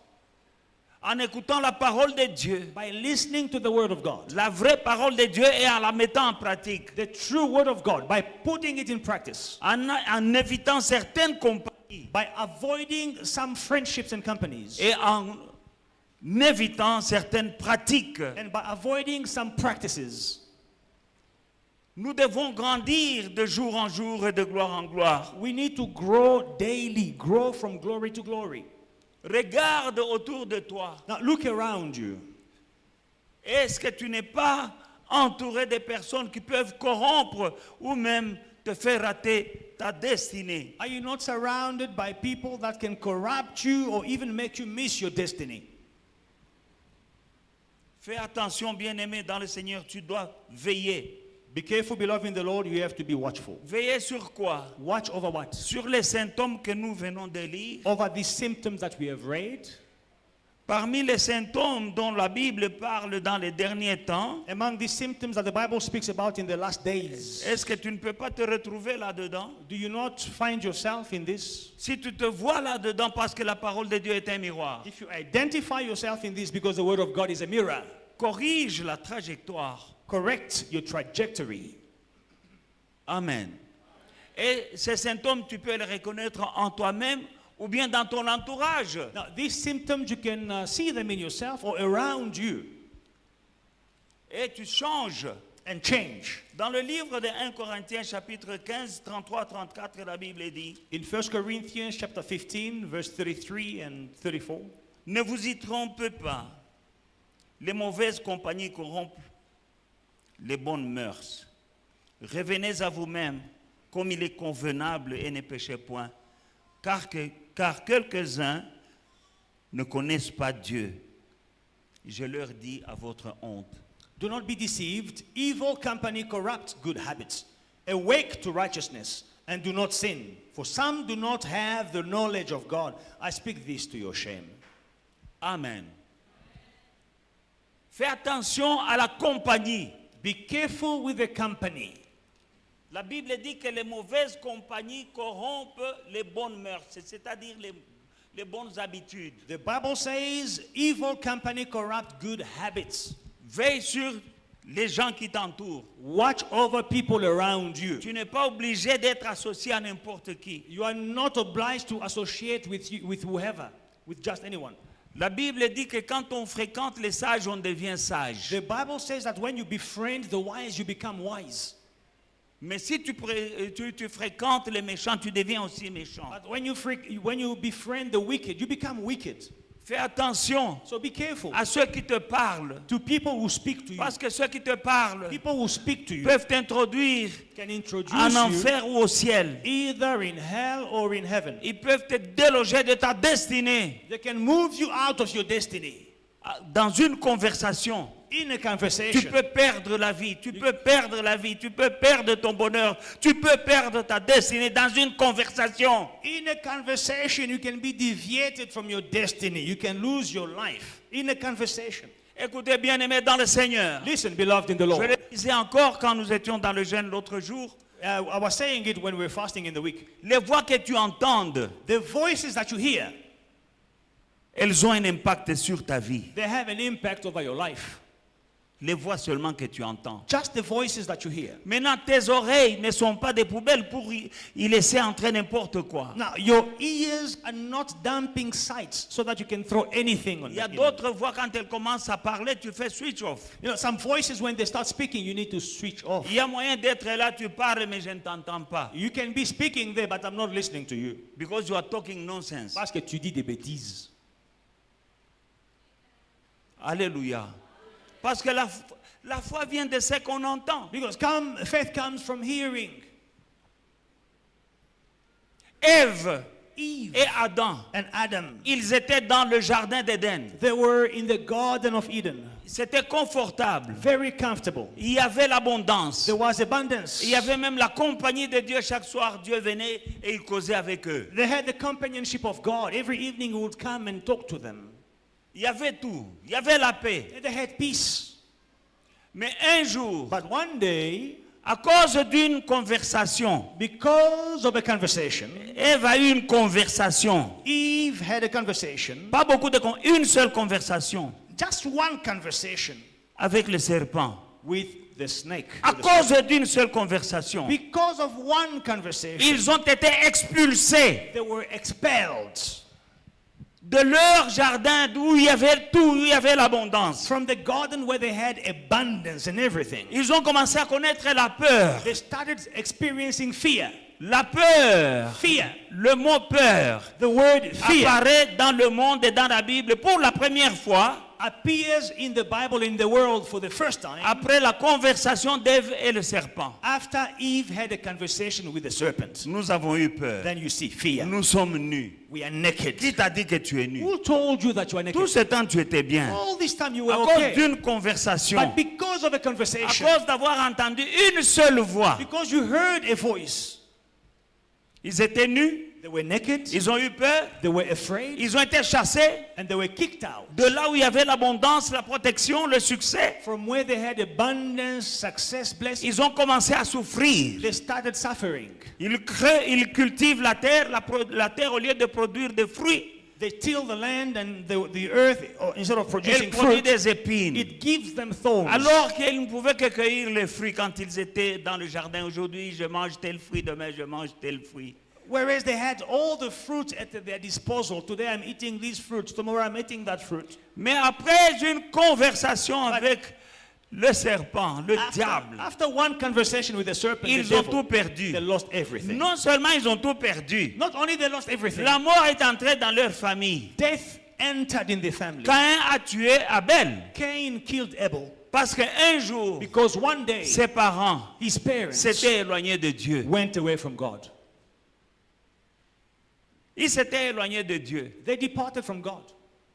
en écoutant la parole de Dieu. by listening to the word of God. La vraie parole de Dieu et en la mettant en pratique. The true word of God, by putting it in practice. En évitant certaines compagnies. By avoiding some friendships and companies. Et en évitant certaines pratiques. And by avoiding some practices. Nous devons grandir de jour en jour et de gloire en gloire. We need to grow daily, grow from glory to glory. Regarde autour de toi. Now look around you. Est-ce que tu n'es pas entouré de personnes qui peuvent corrompre ou même te faire rater ta destinée? Are you not surrounded by people that can corrupt you or even make you miss your destiny? Fais attention, bien-aimé dans le Seigneur, tu dois veiller. Be careful, beloved in the Lord, you have to be watchful. Veiller sur quoi? Watch over what? Sur les symptômes que nous venons de lire. Over these symptoms that we have read. Parmi les symptômes dont la Bible parle dans les derniers temps, Among these symptoms that the Bible speaks about in the last days. est-ce que tu ne peux pas te retrouver là-dedans? Do you not find yourself in this? Si tu te vois là-dedans parce que la parole de Dieu est un miroir, If you identify yourself in this because the word of God is a mirror, corrige la trajectoire. correct your trajectory. Amen. Et ces symptômes, tu peux les reconnaître en toi-même ou bien dans ton entourage. Now, these symptoms, you can see them in yourself or around you Et tu changes. and change. Dans le livre de 1 Corinthiens chapitre 15, 33-34, la Bible dit, In 1 Corinthians chapter 15, verse 33 and 34, ne vous y trompez pas. Les mauvaises compagnies corrompent les bonnes mœurs. Revenez à vous-même comme il est convenable et ne péchez point. Car quelques-uns ne connaissent pas Dieu. Je leur dis à votre honte. do not be deceived. Evil company corrupts good habits. Awake to righteousness and do not sin. For some do not have the knowledge of God. I speak this to your shame. Amen. Fais attention à la compagnie. Be careful with the company. La Bible dit que les mauvaises compagnies corrompent les bonnes mœurs, c'est-à-dire les bonnes habitudes. The Bible says evil company corrupt good habits. Veille sur les gens qui t'entourent. Watch over people around you. Tu n'es pas obligé d'être associé à n'importe qui. You are not obliged to associate with whoever, with just anyone. La Bible dit que quand on fréquente les sages, on devient sage. The Bible says that when you befriend the wise, you become wise. Mais si tu fréquentes les méchants, tu deviens aussi méchant. But when you befriend the wicked, you become wicked. Fais attention So be careful à ceux qui te parlent. to people who speak to you. Parce que ceux qui te parlent People who speak to you peuvent t'introduire can introduce en you enfer ou au ciel. either in hell or in heaven. Ils peuvent te déloger de ta destinée They can move you out of your destiny. dans une conversation. In a Tu conversation, peux perdre la vie, tu peux perdre la vie, tu peux perdre ton bonheur, tu peux perdre ta destinée dans une conversation. in a conversation, you can be deviated from your destiny. You can lose your life in a conversation. Écoutez, bien-aimés dans le Seigneur. Listen, beloved in the Je Lord. le disais encore quand nous étions dans le jeûne l'autre jour. I was saying it when we were fasting in the week. Les voix que tu entends, The voices that you hear, elles ont un impact sur ta vie. they have an impact over your life. Les voix seulement que tu entends. Just the voices that you hear. Maintenant, tes oreilles ne sont pas des poubelles pour y laisser entrer n'importe quoi. Now, your ears are not dumping sights so that you can throw anything on Il y a them. d'autres voix, quand elles commencent à parler, tu fais switch off. You know, some voices, when they start speaking, you need to switch off. Il y a moyen d'être là, tu parles, mais je ne t'entends pas. You can be speaking there, but I'm not listening to you. Because you are talking nonsense. Parce que tu dis des bêtises. Alléluia. Parce que la foi vient de ce qu'on entend. Because faith comes from hearing. Ève Eve et Adam, and Adam, ils étaient dans le jardin d'Éden. they were in the Garden of Eden. C'était confortable. Very comfortable. Il y avait l'abondance. There was abundance. Il y avait même la compagnie de Dieu. Chaque soir, Dieu venait et il causait avec eux. They had the companionship of God. Every evening he would come and talk to them. Il y avait tout. Il y avait la paix. And they had peace. Mais un jour, But one day, à cause d'une conversation, because of a conversation, Ève a eu une conversation. Eve had a conversation, Pas beaucoup de une seule conversation just one conversation avec le serpent. with the snake. À cause d'une seule conversation, Because of one conversation, ils ont été expulsés they were expelled de leur jardin où il y avait tout, où il y avait l'abondance. from the garden where they had abundance and everything. Ils ont commencé à connaître la peur. They started experiencing fear. La peur, Fear. le mot peur, The word fear apparaît dans le monde et dans la Bible pour la première fois appears in the Bible, in the world, for the first time après la conversation d'Ève et le serpent. after Eve had a conversation with the serpent. Nous avons eu peur. Then you see fear. Nous sommes nus. We are naked. Qui t'a dit que tu es nu? Who told you that you are naked? Tout ce temps, tu étais bien. All this time you À were cause okay. d'une conversation, But because of a à conversation, cause d'avoir entendu une seule voix, because you heard a voice, ils étaient nus, they were naked, ils ont eu peur, they were afraid, ils ont été chassés and they were kicked out de là où il y avait l'abondance, la protection, le succès. from where they had abundance, success, blessing. Ils ont commencé à souffrir. They started suffering. Ils créent, ils cultivent la terre, la terre au lieu de produire des fruits, They till the land and the earth, instead of producing elle produit fruit, des épines. it gives them thorns. Alors qu'ils ne pouvaient que cueillir les fruits quand ils étaient dans le jardin. Aujourd'hui, je mange tel fruit, demain, je mange tel fruit. Whereas they had all the fruit at their disposal. Today I'm eating these fruits. Tomorrow I'm eating that fruit. Mais après une conversation avec le serpent, le diable, After one conversation with the serpent, the ils ont devil, tout perdu. they lost everything. Non seulement ils ont tout perdu, Not only they lost everything, la mort est entrée dans leur famille. death entered in the family. Caïn a tué Abel Cain killed Abel parce qu'un jour, because one day ses parents his parents s'étaient éloignés de Dieu. went away from God. Ils s'étaient éloignés de Dieu They departed from God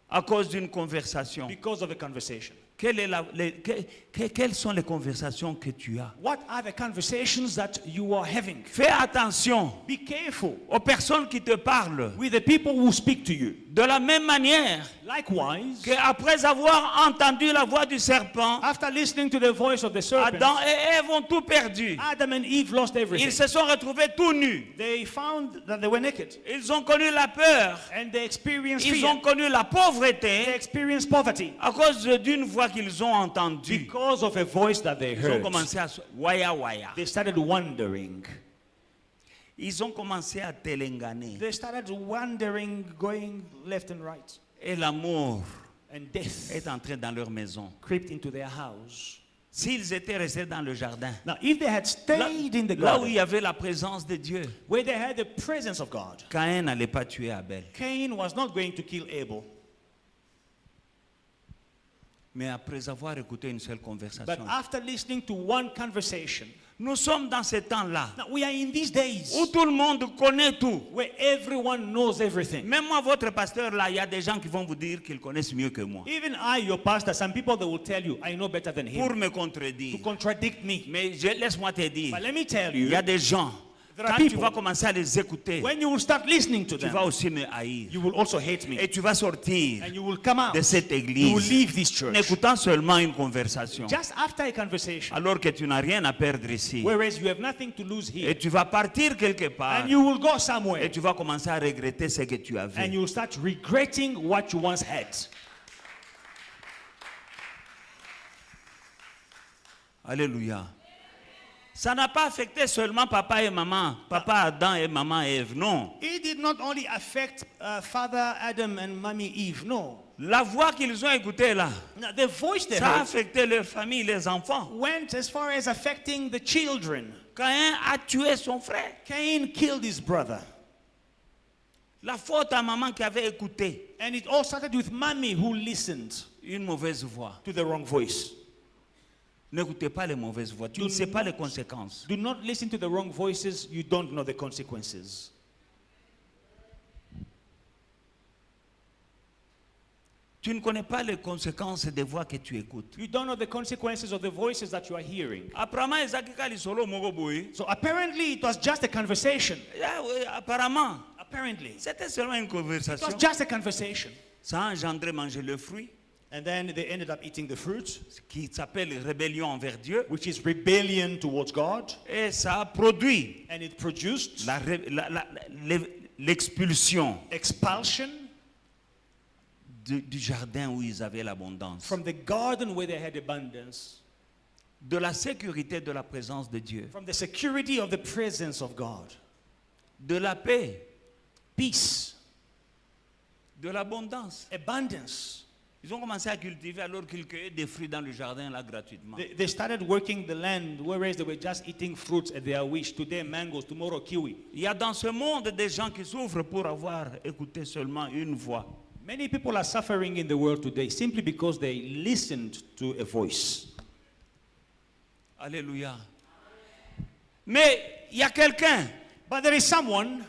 à cause d'une conversation. because of a conversation. Quelles sont les conversations que tu as? What are the conversations that you are having? Fais attention Be careful aux personnes qui te parlent. with the people who speak to you. De la même manière Likewise, qu'après avoir entendu la voix du serpent, after listening to the voice of the serpent, Adam et Ève ont tout perdu. Adam and Eve lost everything. Ils se sont retrouvés tout nus. They found that they were naked Ils ont connu la peur. and they experienced Ils fear. ont connu la They pauvreté experienced poverty à cause d'une voix qu'ils ont entendue. because of a voice that they Ils ont heard. commencé à waya waya. They started wondering. Ils ont commencé à télénganer. They started wandering, going left and right. Et l'amour And death est entré dans leur maison. crept into their house. S'ils étaient restés dans le jardin, Now, if they had là, stayed in the là où il garden, y avait la présence de Dieu, where they had the presence of God, Caïn n'allait pas tuer Abel. Cain was not going to kill Abel. Mais après avoir écouté une seule But conversation, after listening to one conversation, nous sommes dans ce temps-là now we are in these days où tout le monde connaît tout. where everyone knows everything. Même moi, votre pasteur, là, il y a des gens qui vont vous dire qu'ils connaissent mieux que moi Even I, your pastor, some people they will tell you, I know better than pour him, me to contradire. contradict me. Mais laisse-moi te dire, But let me tell il you, y a des gens, There are quand tu people, vas commencer à les écouter, when you will start listening to tu them, vas aussi me haïr. you will also hate me. Et tu vas sortir And you will come out. de cette You will église leave this church. en écoutant seulement une conversation. Just after a conversation. Alors que tu n'as rien à perdre ici. Whereas you have nothing to lose Et here. tu vas partir quelque part. And you will go Et somewhere. tu vas commencer à regretter ce que tu And avais. you will start regretting what you once had. Alléluia. Ça n'a pas affecté seulement papa et maman, papa Adam et maman Ève, non. It did not only affect Father Adam and Mommy Eve, no. La voix qu'ils ont écoutée là, Now, the voice they ça a heard affecté leur famille, les enfants. went as far as affecting the children. Caïn a tué son frère. Cain killed his brother. La faute à maman qui avait écouté And it all started with Mommy who listened une mauvaise voix. to the wrong voice. N'écoutez pas les mauvaises voix, tu ne sais pas les conséquences. Do not listen to the wrong voices. You don't know the consequences. Tu ne connais pas les conséquences des voix que tu écoutes. You don't know the consequences of the voices that you are hearing. Apparemment, ezakika lisolo moko boye. So apparently it was just a conversation. Ah oui, apparemment, Apparently. c'était seulement une It conversation. was just a conversation. Ça a engendré manger le fruit And then they ended up eating the fruit, qui s'appelle rébellion envers Dieu. which is rebellion towards God. Et ça a produit And it produced l'expulsion expulsion du jardin où ils avaient l'abondance. from the garden where they had abundance, De la sécurité de la présence de Dieu. from the security of the presence of God, De la paix. peace, De l'abondance. abundance. Ils ont commencé à cultiver alors qu'ils cueillaient des fruits dans le jardin là gratuitement. They started working the land, whereas they were just eating fruits at their wish. Today mangoes, tomorrow kiwi. Il y a dans ce monde des gens qui souffrent pour avoir écouté seulement une voix. Many people are suffering in the world today simply because they listened to a voice. Alléluia. Mais il y a quelqu'un But there is someone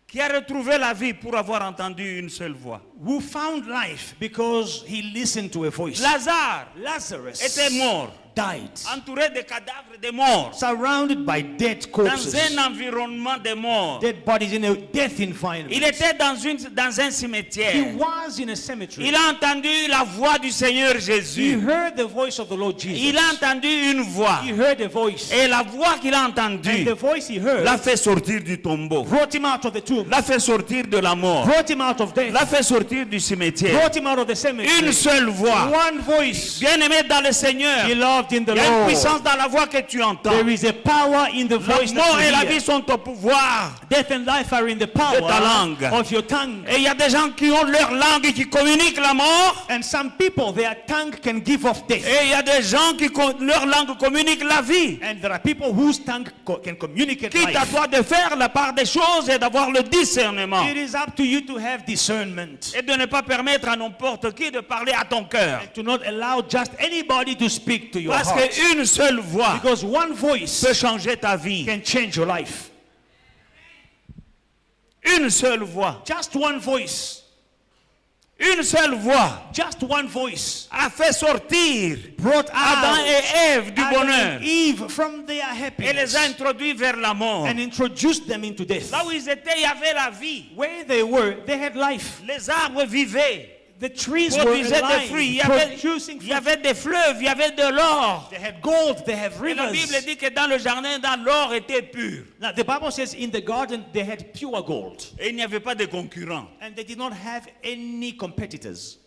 qui a retrouvé la vie pour avoir entendu une seule voix. who found life because he listened to a voice. Lazare Lazarus était mort, died, entouré de cadavres de morts, surrounded by dead dans corpses, un environnement de morts. dead bodies in a death environment. Il était dans un He cimetière. was in a cemetery. Il a entendu la voix du Seigneur He Jésus. heard the voice of the Lord Jesus. Il a entendu une voix. He heard a voice. Et la voix qu'il a And entendue the voice he heard l'a fait sortir du tombeau, brought him out of the tomb, l'a fait sortir de la mort, brought him out of death, l'a fait sortir du cimetière. brought him out of the cemetery. Une seule voix. One voice. Bien-aimé dans le Seigneur, Beloved in the il y a une Lord. puissance dans la voix que tu entends. There is a power in the La voice mort et la that you vie hear. sont au pouvoir. Death and life are in the power ta langue. of your tongue. Et il y a des gens qui ont leur langue et qui communiquent la mort. And some people, their tongue can give off death. Et il y a des gens qui leur langue communique la vie. And there are people whose tongue can communicate Quitte à life. toi de faire la part des choses et d'avoir le discernement. It is up to you to have discernment. Et de ne pas permettre à n'importe qui de parler à ton cœur. And to not allow just anybody to speak to your Parce heart. qu'une seule voix Because one voice peut changer ta vie. can change your life. Une seule voix. Just one voice. Une seule voix Just one voice a fait sortir brought Adam out et Ève du Adam bonheur and Eve from their et les a happiness introduits vers la mort. and introduced them into death. Là où ils étaient, il y avait la vie. Where they were, they had life. Les arbres vivaient, The trees were produisaient des fruits. alive, producing Il y fruit. avait des fleuves, il y avait de l'or. They had gold, they have Et la rivers. Bible dit que dans le jardin, l'or était pur. Now, the Bible says in the garden they had pure gold. Et il n'y avait pas de concurrents. And they did not have any competitors.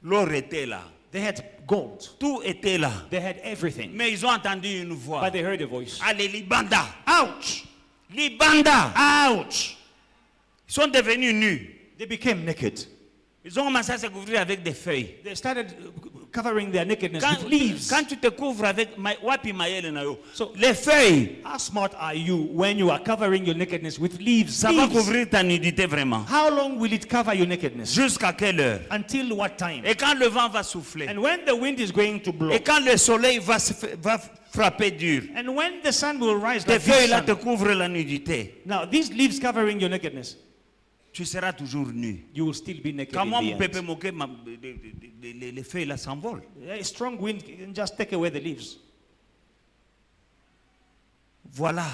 L'or était là. They had gold. Tout était là. They had everything. Mais ils ont entendu une voix. But they heard a voice. Allez, Libanda. Ouch! Libanda. Ouch! Ils sont devenus nus. They became naked. Ils ont commencé à se couvrir avec des feuilles. They started covering their nakedness with leaves. Quand tu te couvres avec wapi mayele na yo, So- les feuilles, How smart are you when you are covering your nakedness with leaves? ça va Leaves. couvrir ta nudité vraiment. How long will it cover your nakedness? Jusqu'à quelle heure? Until what time? Et quand le vent va souffler, And when the wind is going to blow, et quand le soleil va frapper dur, and when the sun will rise tes like feuilles this là te sun. couvrent la nudité. Now, these leaves covering your nakedness, Tu seras toujours nu. you will still be naked Quand moi, in mon the pépé end. moqué, les feuilles là s'envolent. A strong wind can just take away the leaves. Voilà.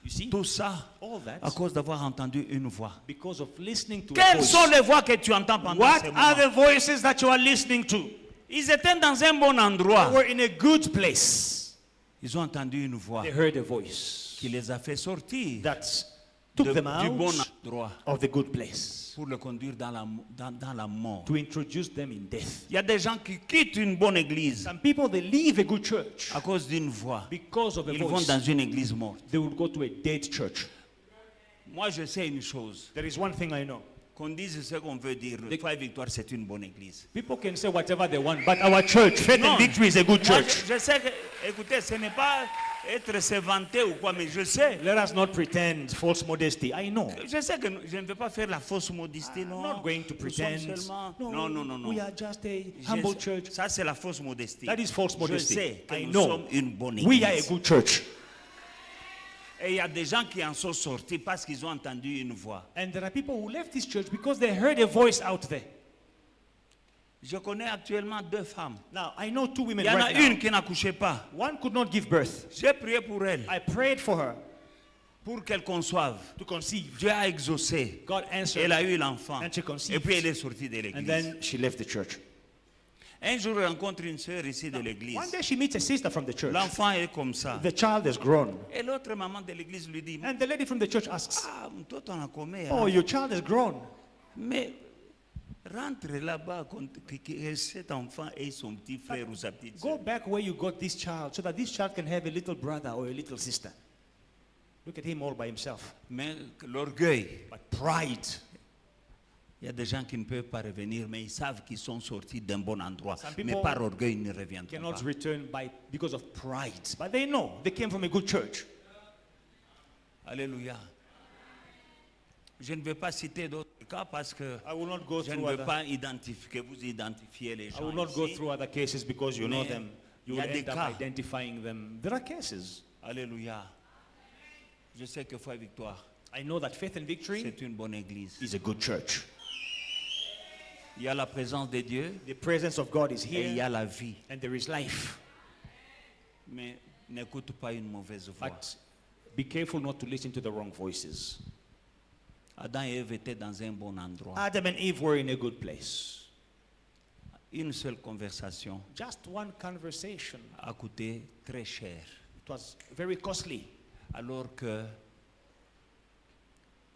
You see? Tout ça All that à cause d'avoir entendu une voix. because of listening to a Quelles voice. sont les voix que tu entends pendant What ces are moments? the voices that you are listening to? Ils étaient dans un bon They endroit. were in a good place. Ils ont entendu une voix They heard a voice qui les a fait sortir that took them du bon out endroit of the good place pour le conduire dans la mort. to introduce them in death. Il y a des gens qui quittent une bonne église Some people, they leave a good church à cause d'une voix. because of a Ils vont voice. dans une église morte. They will go to a dead church. Moi, je sais une chose. There is one thing I know. Qu'on dise ce qu'on veut dire. Le Foi et Victoire, c'est une bonne église. People can say whatever they want, but our church, Faith Non. and Victory, is a good Moi, church. je sais que, écoutez, ce n'est pas être se vanter ou quoi, mais je sais. Let us not pretend false modesty. I know. Je sais que je ne vais pas faire la fausse modestie, I'm non. not going to Nous sommes pretend. seulement- No, non. We are just a Je humble sais- church. Ça, c'est la fausse modestie. That is false modesty. Je sais que I nous know. sommes une bonne église. We are a good church. Et il y a des gens qui en sont sortis parce qu'ils ont entendu une voix. And there are people who left this church because they heard a voice out there. Je connais actuellement 2 femmes. Now, I know 2 women Il y en a right now. une qui n'accouchait pas. One could not give birth. J'ai prié pour elle, I prayed for her pour qu'elle conçoive. to conceive. Dieu a exaucé. God answered. Elle a eu l'enfant. And she conceived. Et puis elle est sortie de And l'église. then she left the church. Un jour, elle rencontre une sœur ici de One l'église. day she meets a sister from the church. L'enfant est comme ça. The child has grown. Et l'autre maman de l'église lui dit, And the lady from the church asks, ah, toi t'en as combien? oh, your child has grown. Mais rentre là-bas que cet enfant ait son petit frère ou sa petite Go sœur. back where you got this child so that this child can have a little brother or a little sister. Look at him all by himself. Mais l'orgueil, But pride. il y a des gens qui ne peuvent pas revenir, mais ils savent qu'ils sont sortis d'un bon endroit. Some Mais people par orgueil, ils ne reviendront Cannot pas. return because of pride. But they know they came from a good church. Alléluia. Je ne vais pas citer d'autres cas parce que I will not go je ne through veux other. pas identifier, vous identifier les I gens will not go ici. through other cases because you know Mais them. You il y a will des end up cas. identifying them. There are cases. Alléluia. Je sais que Foi Victoire, I know that Faith and Victory c'est une bonne église. is a good church. Il y a la présence de Dieu The presence of God is et il y here a la vie. and there is life. Mais n'écoute pas une mauvaise voix. But be careful not to listen to the wrong voices. Adam et Ève étaient dans un bon endroit. Adam and Eve were in a good place. Une seule conversation Just one conversation. a coûté très cher. It was very costly. Alors que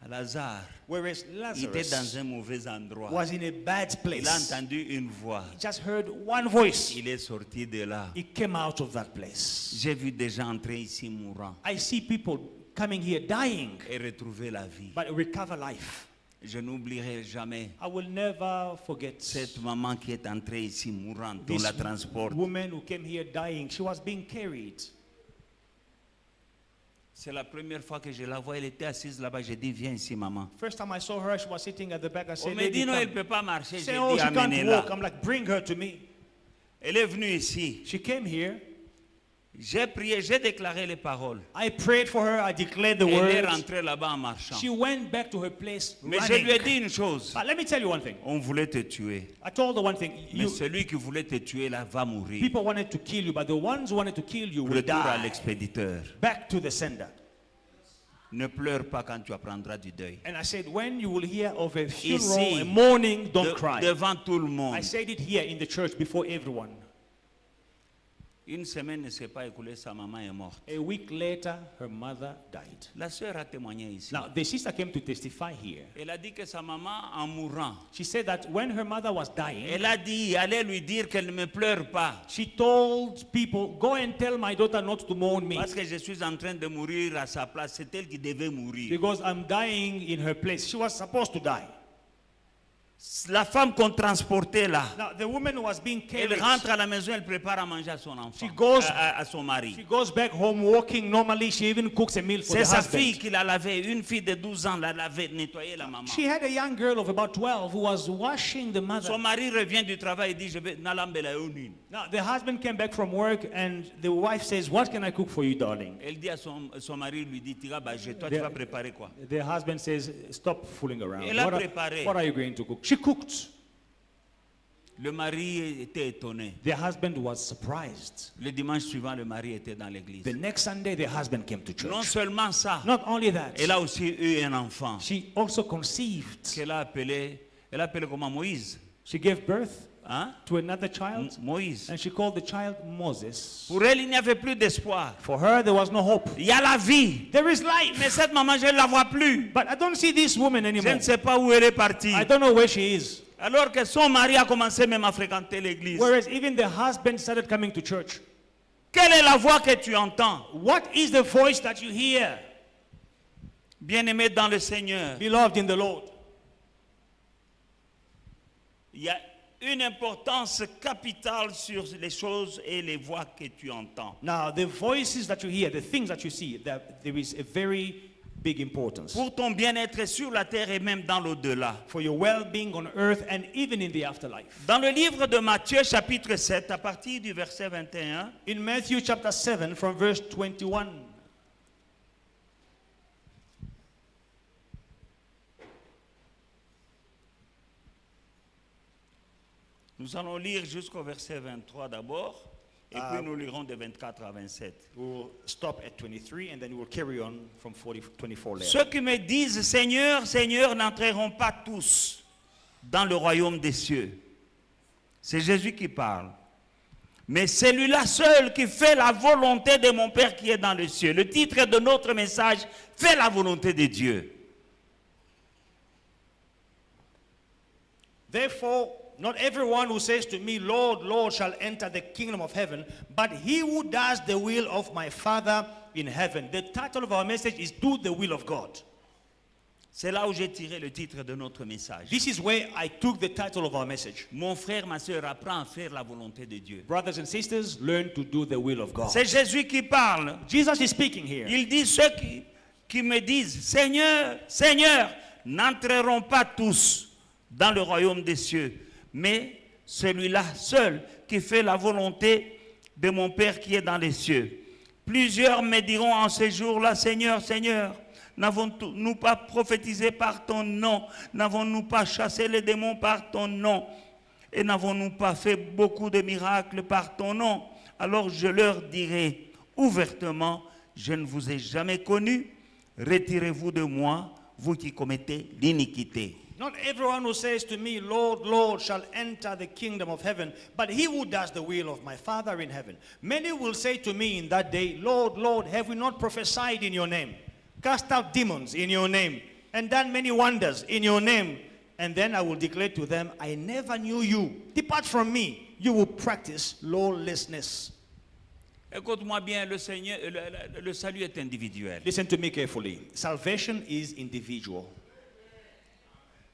Lazare Whereas était dans Lazarus un mauvais endroit. was in a bad Il a place. entendu une voix. He just heard one voice. Il est sorti de là. He came out of that place. J'ai vu des gens entrer ici mourants I see people coming here dying et retrouver la vie. but recover life. Je n'oublierai jamais I will never forget cette maman qui est entrée ici mourante. On this la transporte. woman who came here dying. She was being carried. C'est la première fois que je la vois. Elle était assise là-bas. J'ai dit, viens ici, maman. First time I saw her, she was sitting at the back. I On said, me dit, "Lady, non, elle ne come." peut pas marcher. She J'ai said, "Oh, dit, she can't amenez-la. walk." I'm like, "Bring her to me." Elle est venue ici. She came here. J'ai prié, j'ai déclaré les paroles. I prayed for her. I declared the Elle est word. rentrée là-bas en marchant. She went back to her place Mais je lui ai running. dit une chose. But let me tell you one thing. On voulait te tuer. I told her one thing. Mais celui qui voulait te tuer là va mourir. People wanted to kill you, but the ones who wanted to kill you will Retour à die. l'expéditeur. Back to the sender. Ne pleure pas quand tu apprendras du deuil. And I said, when you will hear of a funeral, Ici, a mourning, don't cry. Devant tout le monde. I said it here in the church before everyone. Une semaine ne s'est pas écoulée, sa maman est morte. A week later, her mother died. La sœur a témoigné ici. Now, the sister came to testify here. Elle a dit que sa maman, en mourant, She said that when her mother was dying, elle a dit, allez lui dire qu'elle ne me pleure pas. she told people, go and tell my daughter not to mourn me Parce que je suis en train de mourir à sa place. C'est elle qui devait mourir. because I'm dying in her place. She was supposed to die. La femme qu'on transportait là, Now, the woman was being elle carried. rentre à la maison, elle prépare à manger à son enfant, She goes- à son She mari. goes back home walking normally. She even cooks a meal for C'est the sa husband. fille qui l'a lavé. Une fille de 12 ans l'a lavé, nettoyé la maman. She had a young girl of about 12 who was washing the Son mother. mari revient du travail et dit, je vais nalambela onine. Now, the husband came back from work and the wife says, what can I cook for you, darling? Elle dit à son mari, lui dit, tira bager, toi tu vas préparer quoi? The husband says, stop fooling around. Elle a What préparé. what are you going to cook? She cooked. Le mari était étonné. The husband was surprised. Le dimanche suivant, le mari était dans l'église. The next Sunday, the husband came to Non church. seulement ça, Not only that, elle a aussi eu un enfant she also conceived. qu'elle a appelé comment Moïse. She gave birth Hein? to another child Moïse. and she called the child Moses. Pour elle, il n'y avait plus d'espoir. For her, there was no hope. Il y a la vie. There is life. Mais cette maman, je ne la vois plus. But I don't see this woman Je anymore. ne sais pas où elle est partie. I don't know where she is. Alors que son mari a commencé même à fréquenter l'église. Whereas even the husband started coming to church. Quelle est la voix que tu entends? What is the voice that you hear? Bien-aimé dans le Seigneur, Beloved in the Lord. il y a une importance capitale sur les choses et les voix que tu entends. Now, the voices that you hear, the things that you see, there is a very big importance. Pour ton bien-être sur la terre et même dans l'au-delà. For your well-being on earth and even in the afterlife. Dans le livre de Matthieu chapitre 7, à partir du verset 21, In Matthew chapter 7 from verse 21. Nous allons lire jusqu'au verset 23 d'abord, et puis nous lirons de 24 à 27. We'll stop at 23 and then we'll carry on from 24 later. Ceux qui me disent Seigneur, Seigneur n'entreront pas tous dans le royaume des cieux. C'est Jésus qui parle. Mais celui-là seul qui fait la volonté de mon Père qui est dans les cieux. Le titre de notre message, fais la volonté de Dieu. Therefore, not everyone who says to me, Lord, Lord, shall enter the kingdom of heaven, but he who does the will of my Father in heaven. The title of our message is Do the Will of God. C'est là où j'ai tiré le titre de notre message. This is where I took the title of our message. Mon frère, ma soeur, apprends à faire la volonté de Dieu. Brothers and sisters, learn to do the will of God. C'est Jésus qui parle. Jesus is speaking here. Il dit ceux qui me disent Seigneur, Seigneur, n'entreront pas tous dans le royaume des cieux, mais celui-là seul qui fait la volonté de mon Père qui est dans les cieux. Plusieurs me diront en ces jours-là, Seigneur, Seigneur, n'avons-nous pas prophétisé par ton nom? N'avons-nous pas chassé les démons par ton nom? Et n'avons-nous pas fait beaucoup de miracles par ton nom? Alors je leur dirai ouvertement, je ne vous ai jamais connus, retirez-vous de moi, vous qui commettez l'iniquité. Not everyone who says to me, Lord, Lord, shall enter the kingdom of heaven, but he who does the will of my Father in heaven. Many will say to me in that day, Lord, Lord, have we not prophesied in your name, cast out demons in your name, and done many wonders in your name? And then I will declare to them, I never knew you. Depart from me, you will practice lawlessness. Écoute-moi bien, le salut est individuel. Listen to me carefully. Salvation is individual.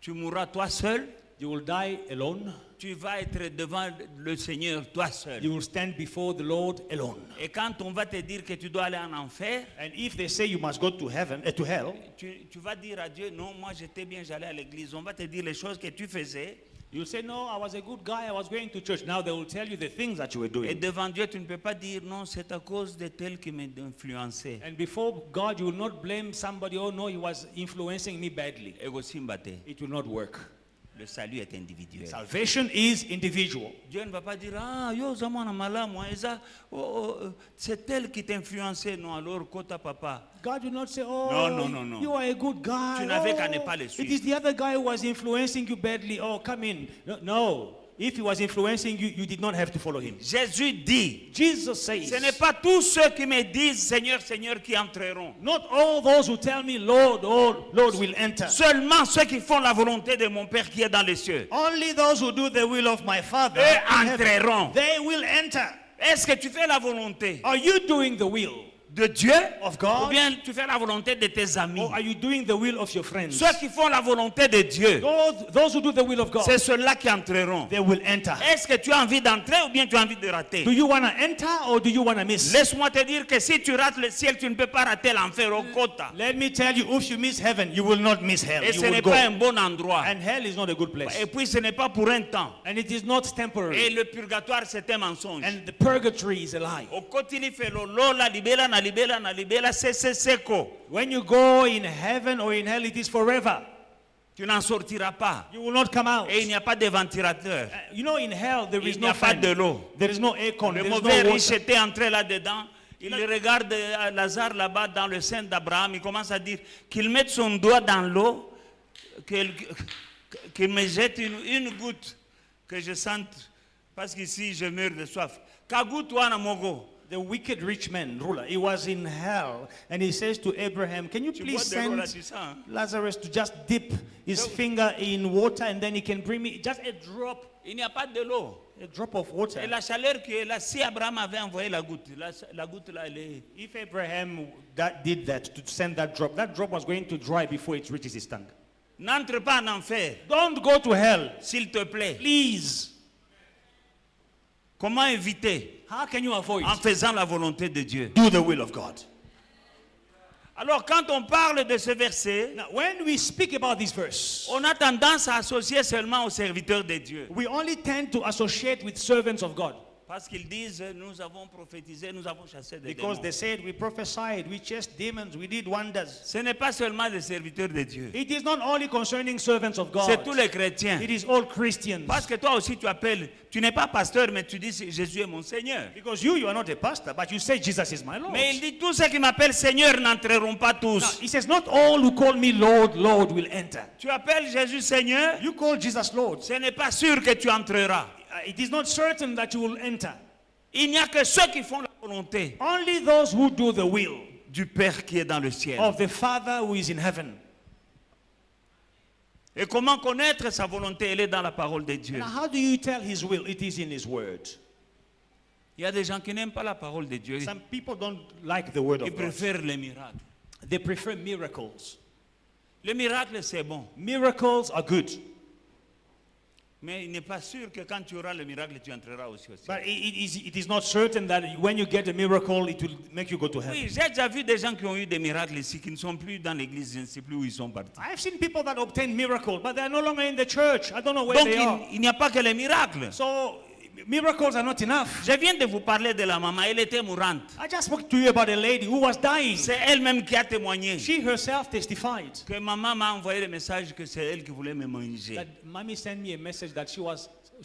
Tu mourras toi seul. You will die alone. Tu vas être devant le Seigneur toi seul. You will stand before the Lord alone. Et quand on va te dire que tu dois aller en enfer, and if they say you must go to heaven, to hell, tu vas dire à Dieu, non, moi j'étais bien, j'allais à l'église. On va te dire les choses que tu faisais. You'll say, no, I was a good guy, I was going to church. Now they will tell you the things that you were doing. Et devant Dieu, tu ne peux pas dire, non, c'est à cause de tel qui m'a influencé. And before God, you will not blame somebody, oh no, he was influencing me badly. It will not work. Le salut est individuel. Salvation is individual. Dieu ne va pas dire, ah, yo zamana malamu, c'est elle qui t'a influencé, non, alors kota papa. God will not say, oh, no. You are a good guy. Tu n'avais qu'à ne pas le suivre. It is the other guy who was influencing you badly. Oh, come in. No. If he was influencing you, you did not have to follow him. Jésus dit, Jesus says, ce n'est pas tous ceux qui me disent Seigneur, Seigneur qui entreront. Not all those who tell me Lord, Lord will enter. Seulement ceux qui font la volonté de mon Père qui est dans les cieux. Only those who do the will of my Father entreront. They will enter. Est-ce que tu fais la volonté? Are you doing the will de Dieu, of God, ou bien tu fais la volonté de tes amis? Or are you doing the will of your friends? Ceux qui font la volonté de Dieu, those who do the will of God, c'est ceux-là qui entreront. They will enter. Est-ce que tu as envie d'entrer ou bien tu as envie de rater? Do you want to enter or do you want to miss? Laisse-moi te dire que si tu rates le ciel, tu ne peux pas rater l'enfer au quota. Let me tell you, if you miss heaven, you will not miss hell. Et ce n'est pas un bon endroit. And hell is not a good place. Et puis ce n'est pas pour un temps. And it is not temporary. Et le purgatoire c'est un mensonge. And the purgatory is a lie. Au kotili felo lola libela na libela na libela seko. When you go in heaven or in hell, it is forever. Tu n'en sortiras pas. You will not come out. Et il n'y a pas de ventilateur. You know, in hell there is no fan. de l'eau. There is no aircon. Le mauvais riche était entré là-dedans. Il regarde Lazare là-bas dans le sein d'Abraham. Il commence à dire qu'il mette son doigt dans l'eau, qu'il me jette une goutte, que je sente, parce qu'ici je meurs de soif. Kagout-toi na mogo. The wicked rich man, ruler, he was in hell, and he says to Abraham, can you please send Lazarus to just dip his finger in water and then he can bring me just a drop. Il n'y a pas de l'eau. A drop of water. Et la chaleur qui est là, si Abraham avait envoyé la goutte là, elle est... If Abraham did that, to send that drop was going to dry before it reaches his tongue. N'entre pas en enfer. Don't go to hell. S'il te plaît. Please. Comment éviter? How can you avoid? En faisant la volonté de Dieu. Do the will of God. Alors quand on parle de ce verset, now, when we speak about this verse, on a tendance à associer seulement aux serviteurs de Dieu. We only tend to associate with servants of God. Parce qu'ils disent, nous avons prophétisé, nous avons chassé des Because démons. they said, we prophesied, we chased demons, we did wonders. Ce n'est pas seulement des serviteurs de Dieu. It is not only concerning servants of C'est God. tous les chrétiens. It is all Christians. Parce que toi aussi tu appelles, tu n'es pas pasteur, mais tu dis Jésus est mon Seigneur. Because you are not a pastor, but you say Jesus is my Lord. Mais il dit tous ceux qui m'appellent Seigneur n'entreront pas Now, tous. he says, not all who call me Lord, Lord will enter. Tu appelles Jésus Seigneur, You call Jesus Lord. ce n'est pas sûr que tu entreras. It is not certain that you will enter. Il n'y a que ceux qui font la volonté Only those who do the will du Père qui est dans le ciel. of the Father who is in heaven. Et comment connaître sa volonté? Elle est dans la parole de Dieu. Now, how do you tell his will? It is in his word. Il y a des gens qui n'aiment pas la parole de Dieu. Some people don't like the word Ils of God. préfèrent les miracles. They prefer miracles. Le miracle, c'est bon. Miracles are good. Mais il n'est pas sûr que quand tu auras le miracle, tu entreras aussi au ciel. But it is not certain that when you get a miracle, it will make you go to heaven. Oui, j'ai déjà vu des gens qui ont eu des miracles ici, qui ne sont plus dans l'église, je ne sais plus où ils sont partis. I've seen people that obtain miracles, but they are no longer in the church. I don't know where Donc they are. il n'y a pas que les miracles. So miracles are not enough. Je viens de vous parler de la maman, elle était mourante. I just spoke to you about a lady who was dying. C'est elle-même qui a témoigné She herself testified que maman m'a envoyé le message que c'est elle qui voulait me manger. that mommy sent me a message that she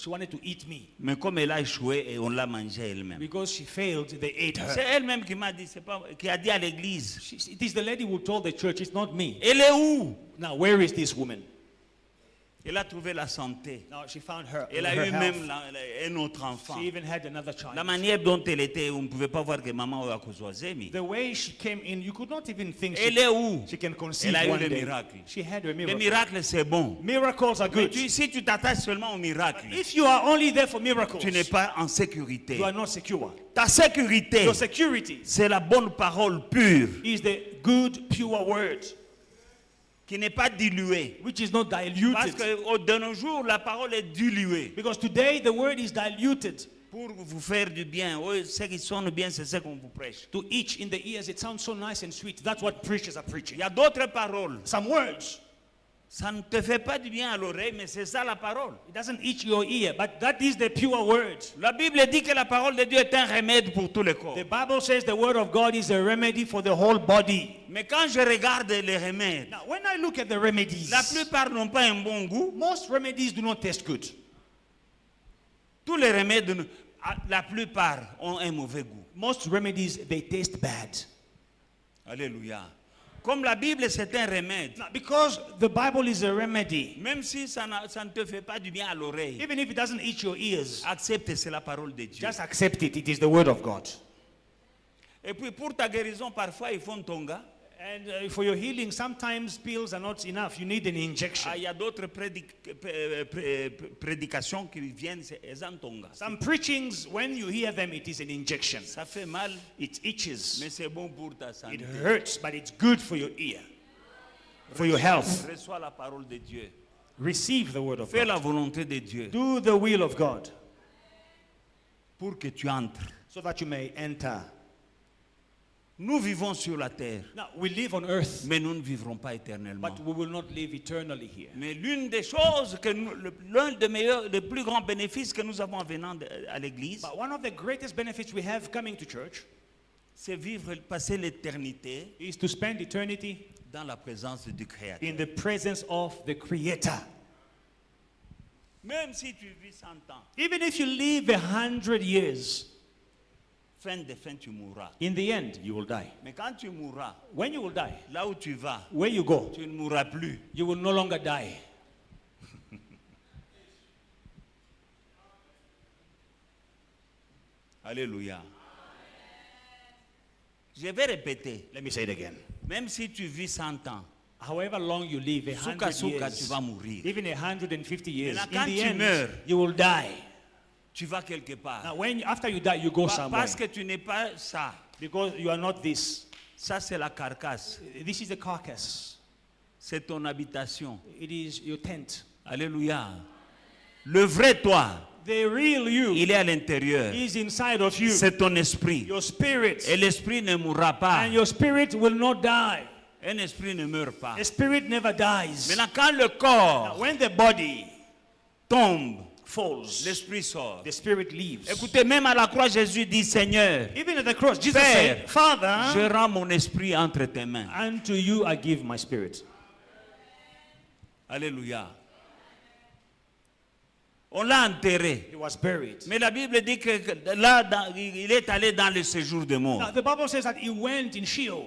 wanted to eat me. Mais comme elle a échoué et on l'a mangé elle-même. Because she failed, they ate C'est her. elle-même qui m'a dit, c'est pas, qui a dit à l'église. It is the lady who told the church, it's not me. Elle est où? Now, where is this woman? Elle a trouvé la santé. Now, she found her. Elle a her eu health. même un autre enfant. She even had another child. La manière dont elle était, on ne pouvait pas voir que maman a causé. The way she came in, you could not even think Elle est où? she can conceive Elle a eu one le day. miracle. She had a Le miracle. miracle, c'est bon. Miracles are Mais good. si tu t'attaches seulement au miracle, If you are only there for miracles, tu n'es pas en sécurité. you are not secure. Ta sécurité, Your security c'est la bonne parole pure, is the good, pure word, qui n'est pas diluée. which is not Parce diluted. que de nos jours, la parole est diluée. Because today the word is diluted. Pour vous faire du bien. Oui, ce qui sonne bien, c'est ce qu'on vous prêche. To each in the ears, it sounds so nice and sweet. That's what preachers are Il preaching. y a d'autres paroles. Some words, Ça ne te fait pas du bien à l'oreille, mais c'est ça la parole. it doesn't itch your ear, but that is the pure word. La Bible dit que la parole de Dieu est un remède pour tous les corps. The Bible says the word of God is a remedy for the whole body. Mais quand je regarde les remèdes, Now, when I look at the remedies, la plupart n'ont pas un bon goût. most remedies do not taste good. Tous les remèdes, la plupart ont un mauvais goût. Most remedies, they taste bad. Alléluia. Comme la Bible, c'est un remède. Now, because the Bible is a remedy, Même si ça ne te fait pas du bien à l'oreille, even if it doesn't itch your ears, accepte, c'est la parole de Dieu. just accept it. It is the word of God. Et puis pour ta guérison, parfois ils font tonga. And for your healing, sometimes pills are not enough. You need an injection. Ah, il y a d'autres prédications qui viennent, c'est en tonga. Some preachings, when you hear them, it is an injection. Ça fait mal, It itches. mais c'est bon pour ta santé. It hurts, but it's good for your ear, for your health. Reçois la parole de Dieu. Receive the word of Fais God. la volonté de Dieu Do the will of God pour que tu entres. so that you may enter. Nous vivons sur la terre, Now, we live on earth, mais nous ne vivrons pas éternellement. but we will not live eternally here. Mais l'une des choses, l'un des meilleurs, des plus grands bénéfices que nous avons en venant à l'église, But one of the greatest benefits we have coming to church c'est vivre, passer l'éternité is to spend eternity dans la présence du Créateur. in the presence of the Creator. Même si tu vis 100 ans, Even if you live 100 years, fin de fin, tu mourras. in the end, you will die. Mais quand tu mourras, When you will die, là où tu vas, where you go, tu ne mourras plus. you will no longer die. Alléluia. Je vais répéter. Let me say it again. Même si tu vis 100 ans, However long you live, 100 souka, tu years, vas mourir. even 150 years, Maintenant, in quand the tu end, meurs, you will die. Tu vas quelque part. Now, after you die, you go somewhere. Parce que tu n'es pas ça. Because you are not this. Ça, c'est la carcasse. This is the carcass. C'est ton habitation. It is your tent. Alléluia. Le vrai toi, The real you il est à l'intérieur. is inside of you. C'est ton esprit. Your spirit. Et l'esprit ne mourra pas. And your spirit will not die. Un esprit ne meurt pas. The spirit never dies. Maintenant, quand le Now, corps when the body tombe, falls, l'esprit sort. the spirit leaves. Écoutez, même à la croix, Jésus dit, Seigneur, Even at the cross, Jesus Père, said, Father, je rends mon esprit entre tes mains. unto you I give my spirit. Alléluia. On l'a enterré. He was buried. Mais la Bible dit que là, il est allé dans le séjour de mort. Now, the Bible says that he went in Sheol.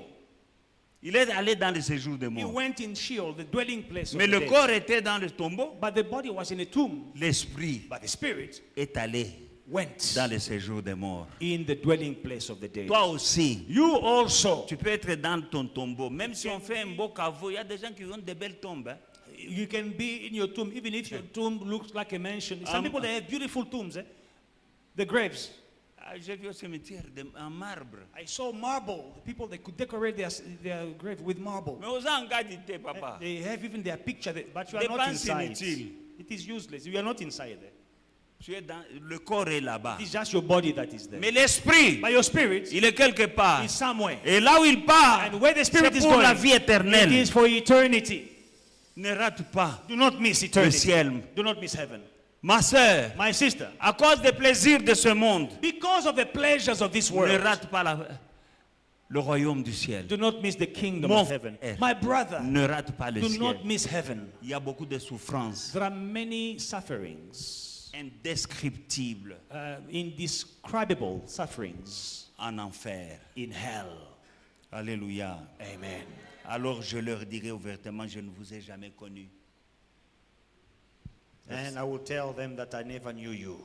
Il est allé dans le séjour de He mort. went in Sheol, the dwelling place of Mais the le dead. corps était dans le tombeau. But the body was in a tomb. L'esprit But the spirit est allé went dans le séjour de mort. in the dwelling place of the dead. Toi aussi, You also, tu peux être dans ton tombeau. Même si on fait un beau caveau, il y a des gens qui ont des belles tombes. Hein. you can be in your tomb, even if your tomb looks like a mansion. Some people, they have beautiful tombs. The graves. Ah, j'ai vu au cimetière en marbre. I saw marble. People, they could decorate their grave with marble. Mais aux engadité, papa. They have even their picture, but you are not Dépense inside. inutile. It is useless. You are not inside there. Tu es dans, le corps est là-bas. It is just your body that is there. Mais l'esprit, But your spirit il est quelque part. is somewhere. Et là où il part, And where the spirit c'est is pour going, la vie it éternelle. is for eternity. Ne rate pas Do not miss le eternity. ciel. Do not miss heaven. Ma sœur, My sister, à cause des plaisirs de ce monde, because of the pleasures of this ne world, rate pas le royaume du ciel. do not miss the kingdom Mon of heaven. frère, My brother, Ne rate pas le do ciel. not miss heaven. Il y a beaucoup de souffrances There are many sufferings, indescriptibles indescribable sufferings en enfer. in hell. Alléluia. Amen. Alors je leur dirai ouvertement, je ne vous ai jamais connu. And I will tell them that I never knew you.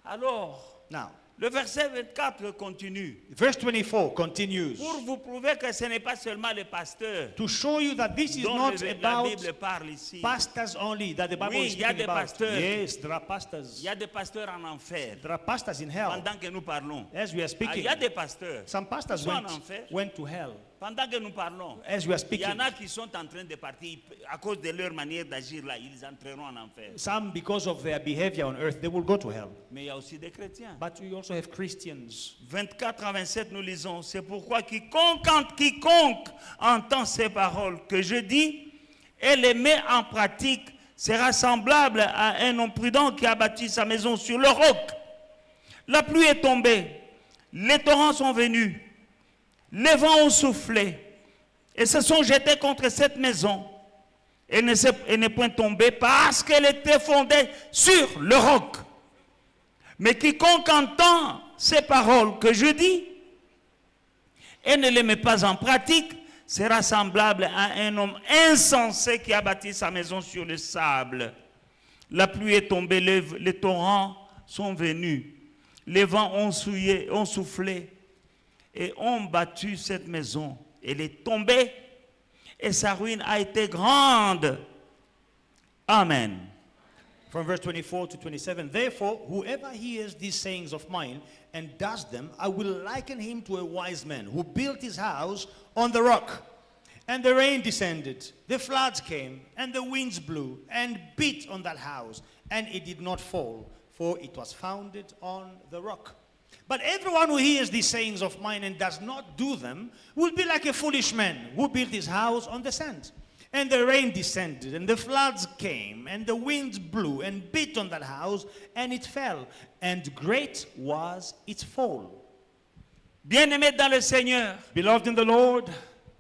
Alors, Now, le verset 24 continue. verse 24 continues Pour vous prouver que ce n'est pas seulement les pasteurs to show you that this is dont not la about Bible parle ici. pastors only, that the Bible Oui, is il y a speaking des about. pasteurs. Yes, there are pastors. Il y a des pasteurs en enfer There are pastors in hell. pendant que nous parlons. As we are Ah, speaking, il y a des pasteurs some pastors qui sont en enfer went to hell. pendant que nous parlons. As we are Il y speaking, en a qui sont en train de partir à cause de leur manière d'agir là, ils entreront en enfer. some, because of their behavior on earth, they will go to hell. Mais il y a aussi des chrétiens. But we also have Christians. 24 à 27, nous lisons, c'est pourquoi quiconque entend ces paroles que je dis et les met en pratique sera semblable à un homme prudent qui a bâti sa maison sur le roc. La pluie est tombée, les torrents sont venus, les vents ont soufflé et se sont jetés contre cette maison. Elle n'est point tombée parce qu'elle était fondée sur le roc. Mais quiconque entend ces paroles que je dis et ne les met pas en pratique sera semblable à un homme insensé qui a bâti sa maison sur le sable. La pluie est tombée, les torrents sont venus, les vents ont soufflé et ont battu cette maison. Elle est tombée et sa ruine a été grande. Amen. From verse 24 to 27, therefore, whoever hears these sayings of mine and does them, I will liken him to a wise man who built his house on the rock. And the rain descended, the floods came, and the winds blew and beat on that house, and it did not fall, for it was founded on the rock. But everyone who hears these sayings of mine and does not do them will be like a foolish man who built his house on the sand. And the rain descended, and the floods came, and the winds blew and beat on that house, and it fell, and great was its fall. Bien-aimés dans le Seigneur, Beloved in the Lord,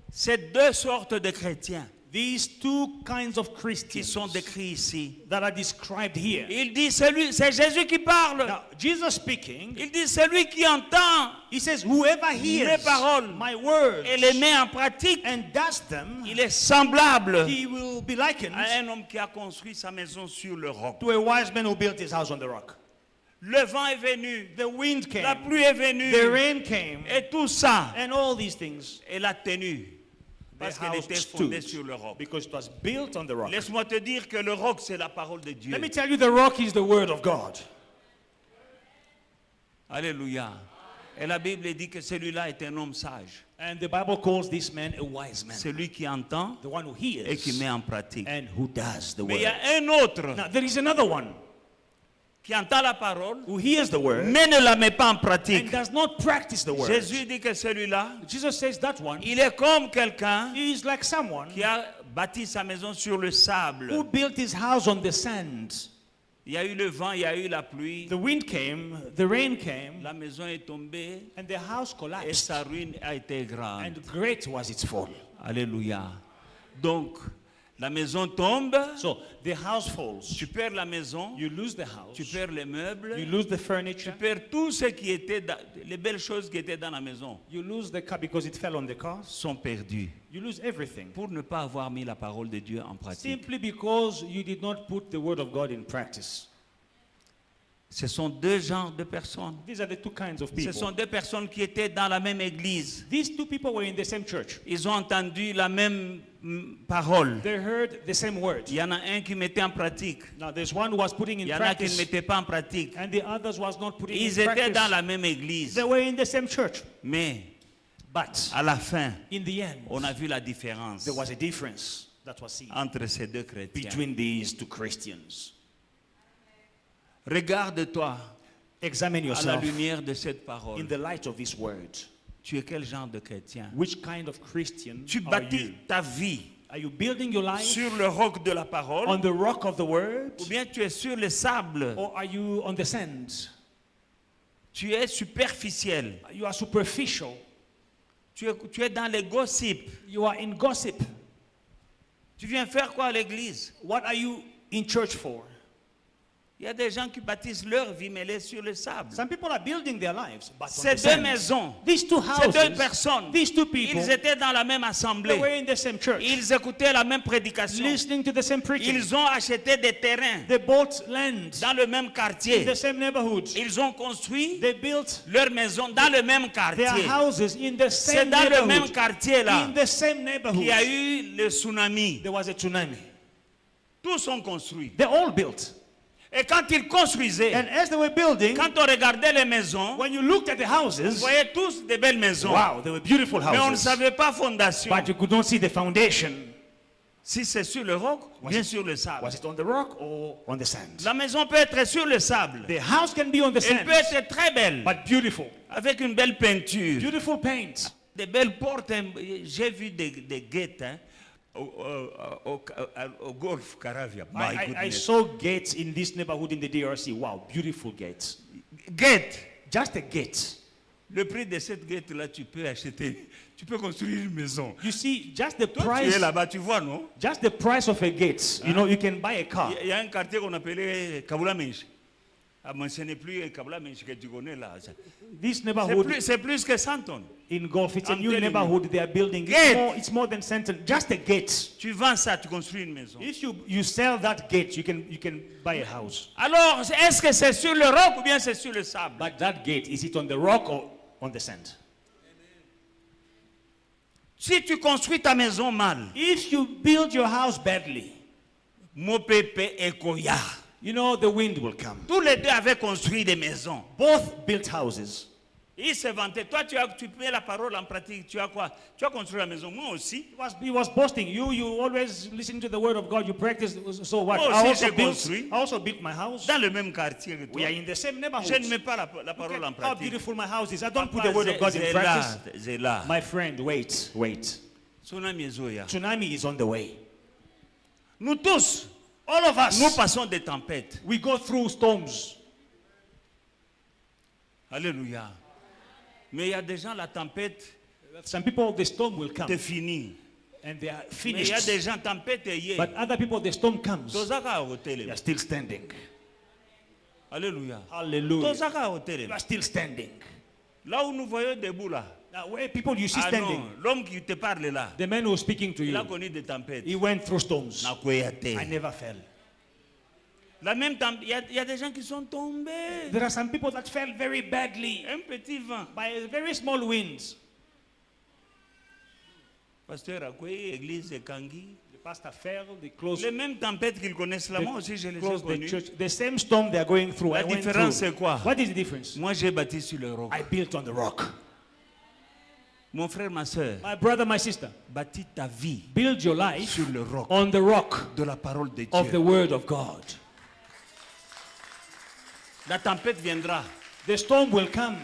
c'est deux sortes de chrétiens these two kinds of qui Christians sont décrits ici. that are described here. Il dit, c'est Jésus qui parle. Now, Jesus speaking, Il dit, celui qui entend he says, whoever hears mes paroles my words et les met en pratique, and does them, il est semblable he will be likened à un homme qui a construit sa maison sur le roc. to a wise man who built his house on the rock. Le vent est venu, The wind came, la pluie est venue, the rain came, et tout ça, and all these things. elle a tenu The parce qu'elle house était fondée stood sur le roc. because it was built on the rock. Laisse-moi te dire que le roc, c'est la parole de Dieu. Let me tell you, the rock is the word of God. Alléluia. Et la Bible dit que celui-là est un homme sage. And the Bible calls this man a wise man, Celui qui entend the one who et qui hears met en pratique. and who does the Mais il y word. a un autre Now, there is another one qui entend la parole, who hears the word mais ne la met pas en and pratique. does not practice the word. Jésus dit que celui-là, Jesus says that one il est comme quelqu'un is like someone qui a bâti sa maison sur le sable. who built his house on the sand. Il y a eu le vent, il y a eu la pluie. The wind came, the rain came, La maison est tombée and the house et collapsed. sa ruine a été grande. And great was its fall. Alléluia. Donc, la maison tombe, So the house falls. tu perds la maison, You lose the house. tu perds les meubles, You lose the tu furniture. perds tout ce qui était, les belles choses qui étaient dans la maison You lose the car because it fell on the car. sont perdues You lose everything. pour ne pas avoir mis la parole de Dieu en pratique. Simply because you did not put the word of God in practice. Ce sont deux genres de personnes. These are the two kinds of Ce sont people. deux personnes qui étaient dans la même église. These two people were in the same church. Ils ont entendu la même parole. They heard the same word. Il y en a un qui mettait en pratique. Now there's one who was putting Il in y en a qui ne practice mettaient pas en pratique. and the others was not putting Ils in étaient dans practice. la même église. They were in the same church. Mais But à la fin, in the end, on a vu la différence there was a difference that was seen entre ces deux chrétiens. between these two Christians. Regarde-toi Examine à la yourself lumière de cette in parole. the light of this word. Tu es quel genre de chrétien? Which kind of Christian Tu are bâtis you? ta vie Are you building your life sur le roc de la parole on the rock of the word, ou bien tu es sur le sable? or are you on the sand? Tu es superficiel. You are superficial. Tu es dans les gossips. You are in gossip. Tu viens faire quoi à l'église? What are you in church for? Il y a des gens qui bâtissent leur vie mêlée sur le sable. Some people are building their lives, but on Ces the deux sand. maisons, These two ces deux houses, personnes, these two people, ils étaient dans la même they assemblée. were in the same church, Ils écoutaient la même prédication. listening to the same preaching. Ils ont acheté des terrains They bought land dans le même in quartier. the same neighborhood. Ils ont construit They built leur maison dans le même their quartier. houses in the C'est same dans le même neighborhood. quartier là In the same qu'il neighborhood, y a eu le tsunami. there was a tsunami. Tous sont construits. They all built. Et quand ils construisaient, And as they were building, quand on regardait les maisons, when you looked at the on houses, voyait tous des belles maisons. wow, they were beautiful Mais on ne houses. savait pas fondation. But you could not see the foundation. Si c'est sur le roc, bien sur le sable. Was it on the rock or on the sand? La maison peut être sur le sable. The house can be on the Elle sand, peut être très belle, but beautiful. avec une belle peinture. Beautiful paint. Des belles portes. J'ai vu des gates hein, au golf Caravia. My I goodness. saw gates in this neighborhood in the DRC. Wow, beautiful gates. Gate. Just a gate. Le prix de cette gate-là, tu peux acheter, tu peux construire une maison. You see, just the Toi, tu price, es là-bas, tu vois, non? just the price of a gate. You know, you can buy a car. Il y a un quartier qu'on appelait Kabula Mench. Ah, mais ce n'est plus Kabula Mench que tu connais là. This neighborhood C'est plus que 100 tonnes. in Gulf, it's a I'm new telling you. neighborhood they are building. Gate. It's more than Central. Just a gate. Tu vends ça, tu construis une maison. If you sell that gate, you can buy a house. Alors, est-ce que c'est sur le roc ou bien c'est sur le sable? But that gate, is it on the rock or on the sand? Si tu construis ta maison mal, If you build your house badly, Mopepe et Koya, you know the wind will come. tous les deux avaient construit des maisons. Both built houses. Ils se vantaient. Toi, tu mets la parole en pratique. Tu as quoi? Tu as construit la maison. Moi aussi. He was boasting. You always listen to the word of God. You practice. So what? Oh, si j'ai construit. I also built my house. Dans le même quartier que We toi. are in the same Je ne neighborhood. mets pas la parole en How pratique. beautiful my house is. I don't put Papa, the word of God in practice. C'est là. My friend, wait. Tsunami ezoya. Tsunami is on the way. Nous tous, All of us, nous passons des tempêtes. we go through storms. Alléluia. Mais il y a des gens, la tempête, Some people, the storm will come c'est fini. and they are Mais il y a finished. des gens, tempête est hier. But other people, the storm comes. Tozaka a hôtel. They are still standing. Alléluia. Hallelujah. Tozaka a hôtel. You are still standing. Là où nous voyons debout là. Now, where people you see Ah standing, non, l'homme qui te parle là, the man who was speaking to il a you, connu des tempêtes. he went through storms. Na Koyate. I never fell. La même tempête, il y a des gens qui sont tombés. There are some people that fell very badly Un petit vent. by a very small winds. Pasteur Akwe, église de Kangi. The pastor fell, they closed, Les mêmes tempêtes qu'ils connaissent là, moi aussi je les ai closed the connues. church. The same storm they are going through. La I went différence through. c'est quoi? What is the difference? Moi j'ai bâti sur le roc. I built on the rock. Mon frère, ma soeur, My brother, my sister, bâtis ta vie build your life sur le roc on the rock de la parole de of the Dieu. word of God. La tempête viendra, The storm will come.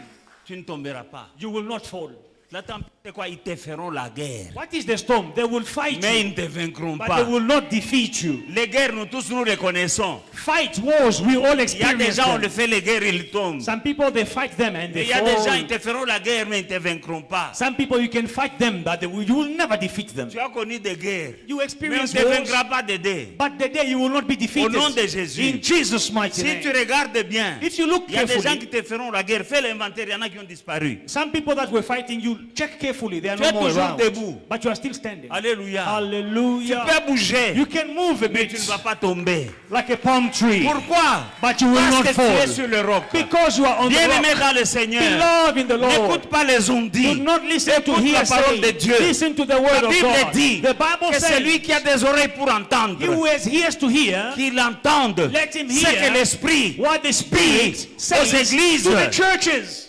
tu ne tomberas pas. You will not fall. La tempête C'est quoi? Ils te feront la guerre. What is the storm? They will fight Mais ils you, ne te vaincront but pas. they will not defeat you. Les guerres, nous tous nous les connaissons. Fight wars, we all Il y a experience des gens, on them. le fait les guerres, ils tombent. Some people, they fight them and Et they il y a des gens, fall. ils te feront la guerre, mais ils ne te vaincront pas. Some people, you can fight them, but you will never defeat them. Tu as connu des guerres. You Mais on ne experience te wars, vaincra pas d'aider. but the day you will not be defeated. Au nom de Jésus. In Jesus' mighty Si tu name. regardes bien, If you look il y a des gens carefully, qui te feront la guerre. Fais l'inventaire, il y en a qui ont disparu. some people that were fighting you, check carefully, they are Tu no es more toujours around. debout. But you are still standing. Alléluia. Tu Hallelujah. peux bouger, You can move a mais bit tu ne vas pas tomber. like a palm tree, Pourquoi? but you will Parce not que tu es fall. sur le roc. Because you are on the Bien-aimé rock. dans le Seigneur, Beloved in the Lord. n'écoute pas les Do ondits. not listen to Écoute la parole de hearsay. Dieu. Listen to the word La of Bible God. dit The Bible que says, celui qui a des oreilles pour entendre, he who has ears to hear, qu'il entende let him ce hear que l'Esprit what the Spirit dit says aux églises. to the churches.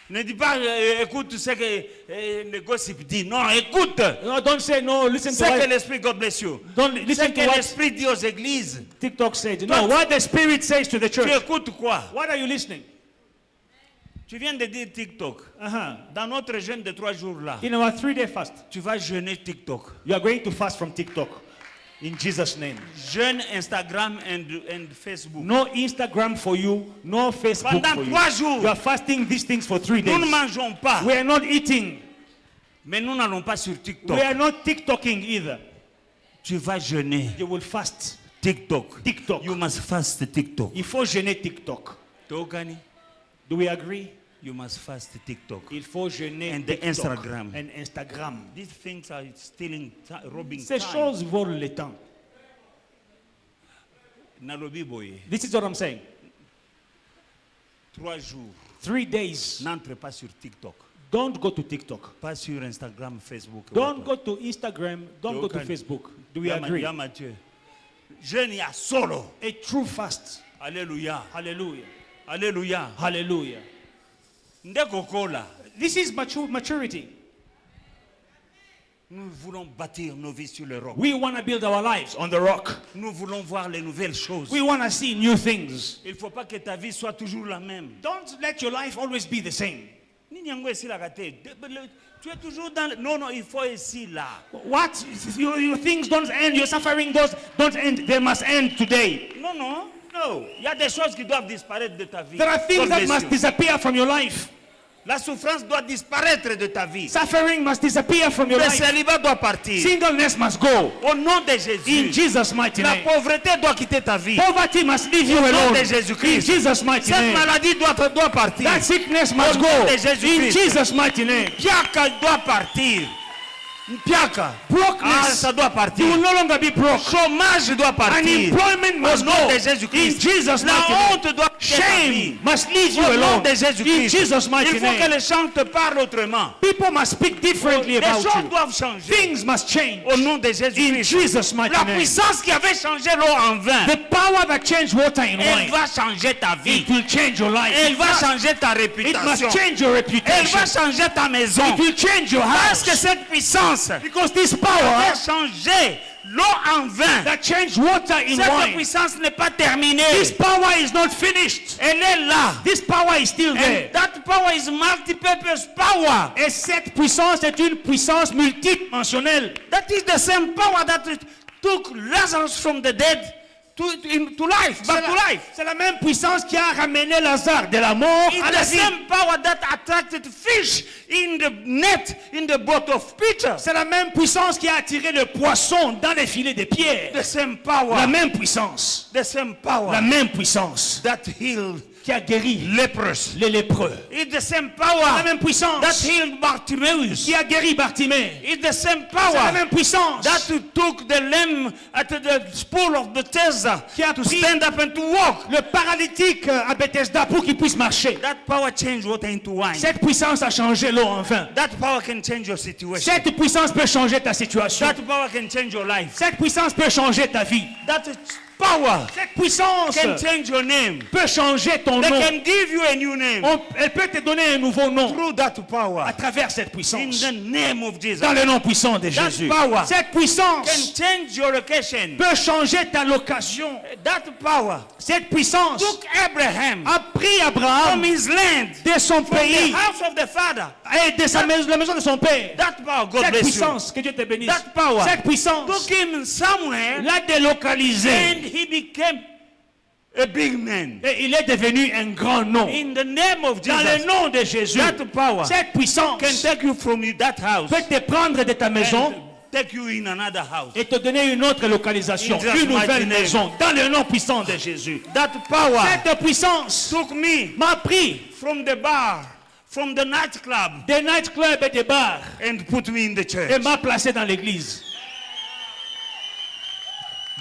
Ne dis pas, écoute ce que le gossip dit. Non, écoute No, don't say no, listen ce to que what, l'Esprit, God bless you. don't Ce listen to que what l'Esprit dit aux églises. TikTok said. No, what the Spirit says to the Tu church. écoutes quoi? What are you listening? Tu viens de dire TikTok. Uh-huh. Dans notre jeûne de 3 jours là, In our 3-day fast, tu vas jeûner TikTok. you are going to fast from TikTok. In Jesus' name. Jeûne Instagram and Facebook. No Instagram for you, no Facebook Pendant for you. 3 jours, You are fasting these things for 3 nous ne days. mangeons pas. We are not eating. Mais nous n'allons pas sur TikTok. We are not TikToking either. Tu vas jeûner You will fast TikTok. TikTok. You must fast TikTok. Il faut jeûner TikTok. Tokani, Do we agree? you must fast TikTok. Il faut jeûner And TikTok. Instagram. And Instagram. These things are stealing, robbing Ces time. choses volent le temps. Nalobi boye. This is what I'm saying. 3 jours. 3 days. N'entre pas sur TikTok. Don't go to TikTok. Pas sur Instagram, Facebook. Don't go to Instagram. Don't go to Tokani. Facebook. Do we agree? Ya Mathieu. Jeûne ya solo. A true fast. Alléluia. Hallelujah. Alléluia. Hallelujah. Ndeko kola. This is maturity. Nous voulons bâtir nos vies sur le roc. We want to build our lives on the rock. Nous voulons voir les nouvelles choses. We want to see new things. Il ne faut pas que ta vie soit toujours la même. Don't let your life always be the same. Nini yango esilaka te. Tu es toujours dans le... Non, non, il faut ici, là. What? Your things don't end. Your suffering don't end. They must end today. Non, non, non. Il y a des choses qui doivent disparaître de ta vie. There are things God that bless must you. disappear from your life. La souffrance doit disparaître de ta vie. Suffering must disappear from your Le life. célibat doit partir. Singleness must go. Au nom de In Jésus. Jesus' mighty La name. pauvreté doit quitter ta vie. Poverty must leave you Au nom alone. de In Jésus-Christ. Jesus' mighty Cette name. maladie doit partir. That sickness must Au go. nom de In Jésus-Christ. Jesus' mighty name. Piaka doit partir. Piaka. Ah, ça doit partir. You will no longer be broke. Chômage doit partir. Unemployment Au must nom go. de In Jésus-Christ. Jesus' La mighty name. honte doit quitter ta vie. Shame must leave you Au nom alone. de In Jésus-Christ. Jesus' mighty Il faut que name. les gens te parlent autrement. People must speak differently Les about choses you. doivent changer. Things must change. Au nom de In Jésus-Christ. Jesus' mighty La name. puissance qui avait changé l'eau en vin, The power that changed water in elle wine, va changer ta vie. it will change your life. Elle va changer ta It must réputation. change your Elle reputation. va changer ta maison. It will change your Parce que house. cette puissance Because this va power changer l'eau en vin. that changed water in Cette wine, puissance n'est pas terminée. this power is not finished. Elle est là. This power is still there. And that power is multi-purpose power. Et cette puissance est une puissance multidimensionnelle. That is the same power that took Lazarus from the dead to life, back to life. C'est la même puissance qui a ramené Lazare de la mort It's à la the vie. same power that attracted fish in the net in the boat of Peter. C'est la même puissance qui a attiré le poisson dans les filets de pierre. The same power. La même puissance. The same power La même puissance that healed qui a guéri lepers. les lépreux. It's the same La power même puissance that healed Bartimaeus. qui a guéri Bartimée. It's the same C'est la power même puissance that took the lame at the pool of Bethesda qui a to pris stand up and to walk. le paralytique à Bethesda pour qu'il puisse marcher. That power changed water into wine. Cette puissance a changé l'eau en vin. That power can change your situation. Cette puissance peut changer ta situation. That power can change your life. Cette puissance peut changer ta vie. That power Cette puissance can change your name. peut changer ton They nom. can give you a new name Elle peut te donner un nouveau nom through that à power. travers cette In puissance. the name of Jesus. Dans le nom puissant de That Jésus. power Cette can puissance change your location. peut changer ta location. That power Cette puissance took Abraham a pris Abraham from his land, de son from the pays house of the father. et de la maison de son père. That power, God Cette bless you. puissance, que Dieu te bénisse. That power Cette puissance took him somewhere l'a délocalisé. and he became a big man. Et il est devenu un grand nom. In the name of Dans Jesus, le nom de Jésus, that power cette puissance can take you from that house peut te prendre de ta maison and take you in another house. et te donner une autre localisation, In Jesus' une nouvelle mighty name. maison, dans le nom puissant de Jésus. That power Cette puissance took me m'a pris from the bar, from the nightclub, des nightclubs et des bars and put me in the et church. m'a placé dans l'église.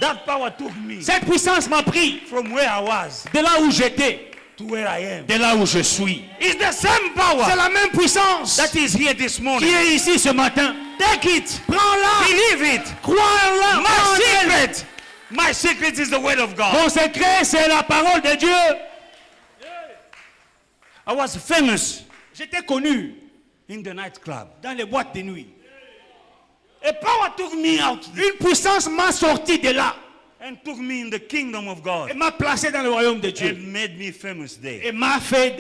That power took me Cette puissance m'a pris from where I was de là où j'étais, to where I am. de là où je suis. It's the same C'est power la même puissance that is here this qui morning. est ici ce matin. Take it. Prends-la, Believe it. crois-la. My crois en elle. secret. My secret is the word of God. Mon secret, c'est la parole de Dieu. I was famous J'étais connu in the nightclub. dans les boîtes de nuit. A power took me out Une puissance m'a sorti de là and took me in the kingdom of God et m'a placé dans le royaume de Dieu. and made me famous there. Et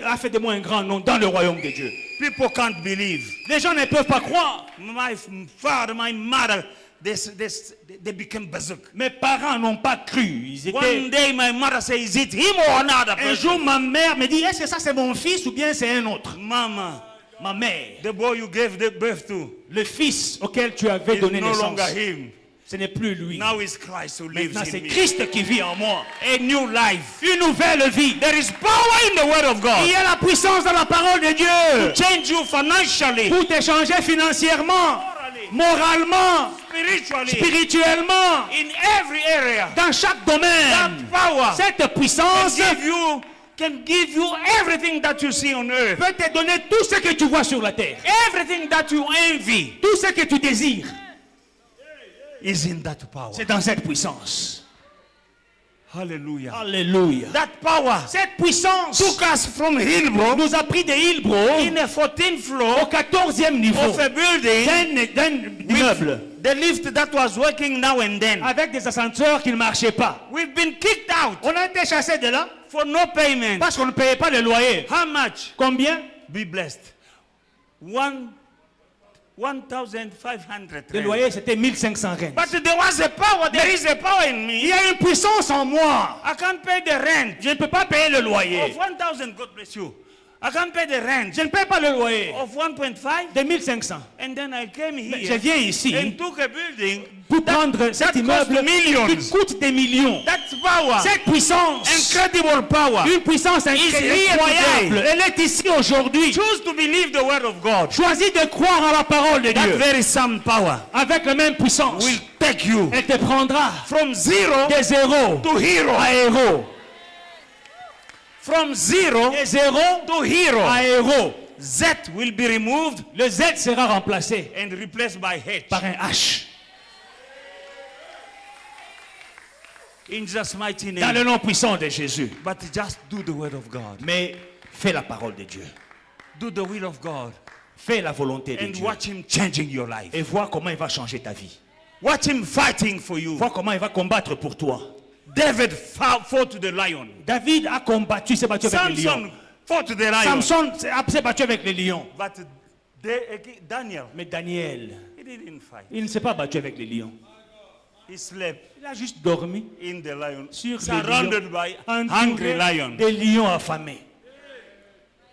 a fait de moi un grand nom dans le royaume de Dieu. People can't believe. Les gens ne peuvent pas croire. My father, my mother, they became berserk. Mes parents n'ont pas cru. Ils One étaient... day my mother said, is it him or another Un person? jour, ma mère me dit, est-ce que ça c'est mon fils ou bien c'est un autre? Mama, Ma mère, the boy you gave the birth to le fils auquel tu avais is donné no naissance, longer him. ce n'est plus lui. Now it's Christ who lives Maintenant, in c'est me. Christ qui vit en moi. A new life. Une nouvelle vie. There is power in the word of Il God y a la puissance dans la parole de to Dieu change you financially, pour t'échanger financièrement, moralement, spiritually, spirituellement, in every area. dans chaque That domaine. power Cette puissance can give you everything that you see on earth. peut te donner tout ce que tu vois sur la terre. Everything that you envy Tout ce que tu désires, is in that power. c'est dans cette puissance. Hallelujah. Alléluia. That power Cette puissance took us from Hillbrook nous a pris de Hillbrook in a 14th au floor 14e niveau of a building d'un immeuble the lift that was working now and then. avec des ascenseurs qui ne marchaient pas. We've been kicked out On a été chassés de là for no payment. parce qu'on ne payait pas le loyer. How much? Combien? Be blessed. 1,500 Le rand. loyer, c'était 1500 rentes. But there was a power. There is a power in Il me. y a une puissance en moi. I can't pay the rent Je ne peux pas payer le of loyer. 1,000. God bless you. I can't pay the rent Je ne paye pas le loyer of 1.5. de 1500. And then I came Mais here je viens ici and took a building pour prendre cet that immeuble cost millions. qui coûte des millions. That's power. Cette puissance, Incredible power. une puissance here incroyable, today. elle est ici aujourd'hui. Choose to believe the word of God. Choisis de croire en la parole de That Dieu. very same power Avec la même puissance, will take you elle te prendra from zero de zéro to hero. à héros. From zero De zéro to hero. à héros. Z will be removed Le Z sera remplacé and replaced by H. par un H. In Jesus' mighty Dans name. le nom puissant de Jésus. But just do the word of God. Mais fais la parole de Dieu. Do the will of God. Fais la volonté de And Dieu. watch him changing your life. Et vois comment il va changer ta vie. Watch him fighting for you. Vois comment il va combattre pour toi. David fought to the lion. David a combattu, s'est battu avec les lions. Samson fought to the lion. Samson s'est battu avec les lions. But Daniel, Mais Daniel, he didn't fight. il ne s'est pas battu avec les lions. He slept Il a juste dormi in the lion, sur les surrounded lions, by entouré hungry lions. des lions affamés.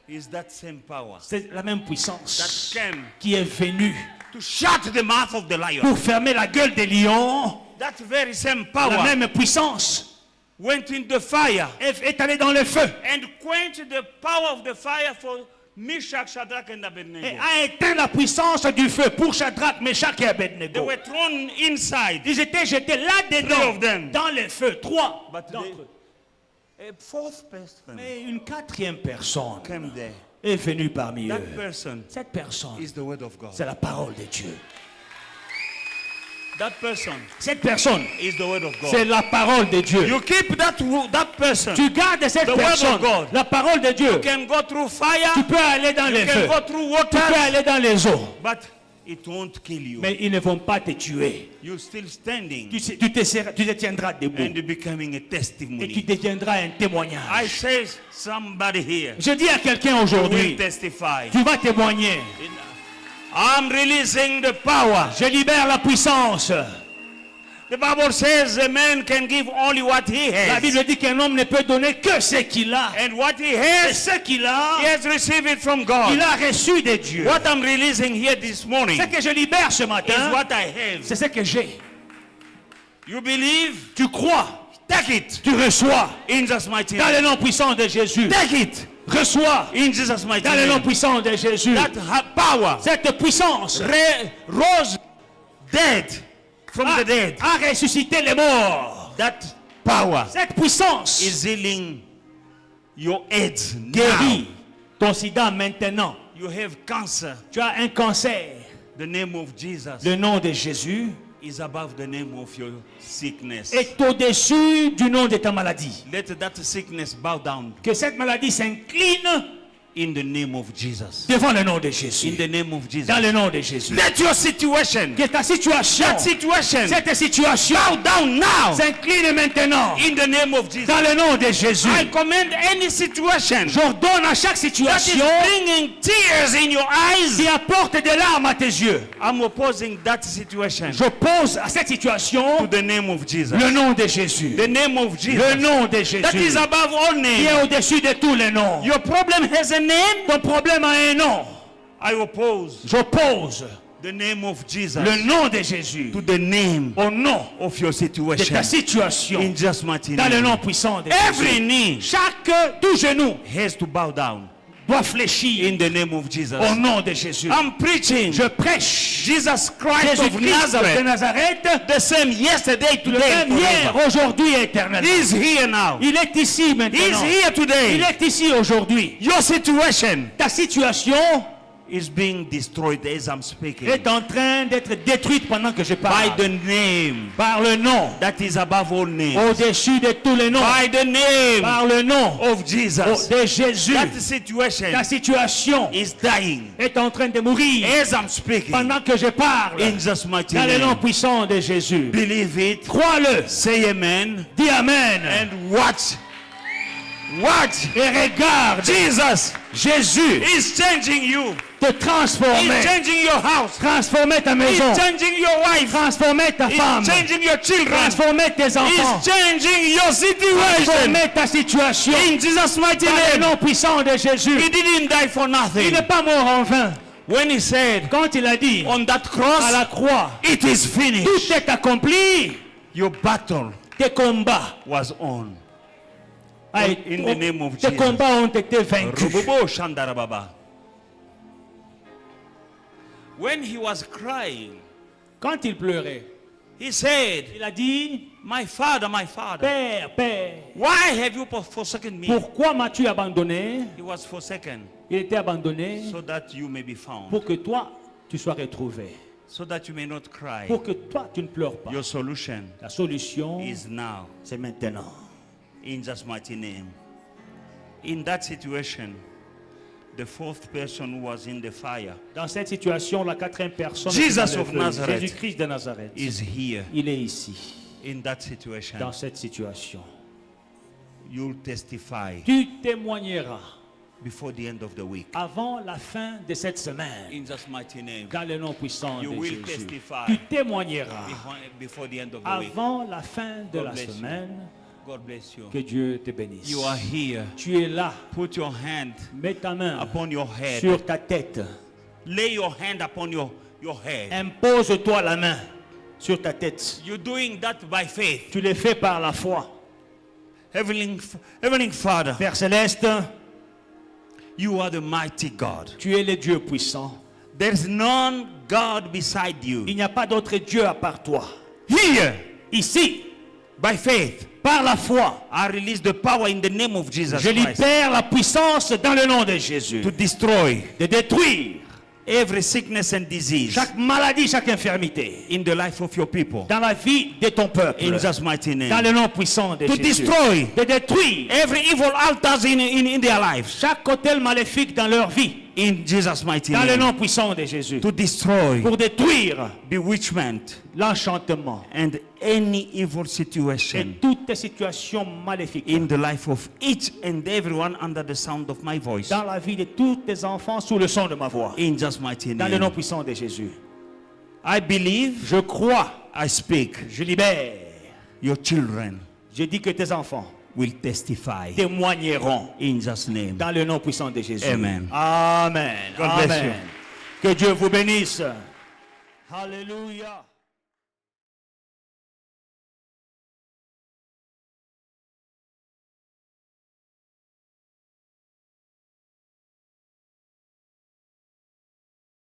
Is that same power C'est la même puissance that came qui est venue to shut the mouth of the lion? pour fermer la gueule des lions. That very same La power même puissance went in the fire est allée dans le feu and quenched the power of the fire for Meshach, Shadrach, and et Abednego. a éteint la puissance du feu pour Shadrach, Meshach et They Abednego. were thrown inside. Ils étaient jetés Three là-dedans, of them. dans le feu. 3 But d'entre they- eux. A fourth person Mais une quatrième personne came there. est venue parmi That eux. person Cette personne, is the word of God. c'est la parole de Dieu. That person Cette personne, is the word of c'est God. la parole de Dieu. You keep that person. Tu gardes cette The word of personne, God. la parole de Dieu. You can go through fire. Tu peux aller dans You les can feux. go through Tu peux water. aller dans les eaux. But it won't kill you. mais ils ne vont pas te tuer. You're still standing Tu te tiendras debout and becoming a et tu testimony. deviendras un I témoignage. say somebody here Je dis à quelqu'un will aujourd'hui, testify. tu vas témoigner. I'm releasing the power. Je libère la puissance. The Bible says a man can give only what he La has. Bible dit qu'un homme ne peut donner que ce qu'il a. And what he Et has, ce qu'il he a, has received it from God. il a reçu de Dieu. What I'm releasing here this morning Ce que je libère ce is matin, what I have. c'est ce que j'ai. You believe? Tu crois, Take it tu reçois. in Jesus' mighty Dans le name. nom puissant de Jésus. Take it Reçois. in Jesus' mighty Dans le nom name. puissant de Jésus. That power Cette puissance rose dead from the dead. a ressuscité les morts. That power Cette puissance is healing your AIDS now. guérit ton sida maintenant. You have cancer. Tu as un cancer. The name of Jesus Le nom de Jésus is above the name of your sickness. est au-dessus du nom de ta maladie. Let that sickness bow down Que cette maladie s'incline in the name of Jesus. devant le nom de In Jésus. the name of Jesus. Dans le nom de Jésus. Let your situation, Que ta situation, that situation, cette situation bow down now s'incline maintenant in the name of Jesus. dans le nom de Jésus. I command any situation J'ordonne à chaque that is situation bringing tears in your eyes. qui apporte des larmes à tes yeux. I'm opposing that situation J'oppose à cette to situation the name of Jesus. le nom de Jésus. The name of Jesus. Le nom de That is Jésus above all qui est names. au-dessus de tous les noms. Your problem has a name. Ton problème a un nom. I oppose J'oppose the name of Jesus le nom de Jésus to the name au nom of your de situation. ta situation In just mighty dans le name. nom puissant de Every Jésus. knee Tout genou has to bow down doit fléchir in the name of Jesus. au nom de Jésus. I'm preaching Je prêche Jesus Christ of Jésus-Christ de Nazareth, Nazareth, the same yesterday, le today, même hier, forever. aujourd'hui et éternellement. He's here now. Il est ici He's maintenant. here Il today. est ici aujourd'hui. Your situation Ta situation is being destroyed as I'm speaking est en train d'être détruite pendant que je by parle. the name Par le nom, that is above all names. au-dessus de tous les noms. By the name Par le nom of Jesus. de Jésus. That situation Ta situation is dying est en train de mourir as I'm speaking pendant que je parle. in Jesus' mighty Dans le nom name. puissant de Jésus. Believe it. Crois-le. Say amen Dis Amen. and watch. Watch. Et regarde, Jesus Jésus is changing you. te He's transformer. changing your house. Transformer ta maison. He's changing your wife. Transformer ta femme. He's changing your children. Transformer tes enfants. He's changing your situation. Transformer ta situation. In Jesus' mighty Dans le name. nom puissant de Jésus. He didn't die for Il nothing. n'est pas mort en vain. When he said Quand il a dit on that à la cross, croix, it is finished. tout est accompli, Your battle tes combats, was on. tes the name of Jesus. combats ont été vaincus. Rububu Shandarababa. When he was crying, Quand il pleurait, he said, il a dit, my father, Père, Père, why have you forsaken me? pourquoi m'as-tu abandonné? He was forsaken Il était abandonné so that you may be found, pour que toi, tu sois retrouvé. so that you may not cry. Pour que toi, tu ne pleures pas. Your solution La solution, is now, c'est maintenant. in Jesus' mighty name. In that situation, the fourth person who was in the fire Dans cette situation, la quatrième personne, Jesus dans le of feu, Nazareth Jésus-Christ de Nazareth, is here. il est ici, In that situation, dans cette situation. you'll testify Tu témoigneras before the end of the week. avant la fin de cette semaine, In Jesus' mighty name, dans le nom puissant You de will Jésus. testify. Tu témoigneras before the end of the week. avant la fin de God la bless you. semaine. God bless you. Que Dieu te bénisse. You are here. Tu es là. Put your hand Mets ta main upon your head. sur ta tête. Lay your hand upon your head. Impose-toi la main sur ta tête. You're doing that by faith. Tu le fais par la foi. Heavenly Father, Père céleste, you are the mighty God. tu es le Dieu puissant. There's none God beside you. Il n'y a pas d'autre Dieu à part toi. Here, Ici, by faith, par la foi, I release the power in the name of Jesus je Christ libère la puissance dans le nom de Jésus. to destroy De détruire every sickness and disease chaque maladie, chaque infirmité in the life of your people. dans la vie de ton peuple. In Jesus' mighty Dans name. le nom puissant de To Jésus. destroy De détruire every evil altars in their lives. chaque hôtel maléfique dans leur vie. In Jesus' mighty dans le name. nom puissant de Jésus, To destroy pour détruire bewitchment l'enchantement and any evil et situation toutes situations maléfiques in the life of each and everyone under the sound of my voice. dans la vie de tous tes enfants sous le son de ma voix. In Jesus' mighty Dans le nom name. puissant de Jésus. I believe, Je crois, I speak, je libère. your children Je dis que tes enfants will testify. témoigneront In Jesus' name. dans le nom puissant de Jésus. Amen. Amen. God bless Amen. you. Que Dieu vous bénisse. Alléluia.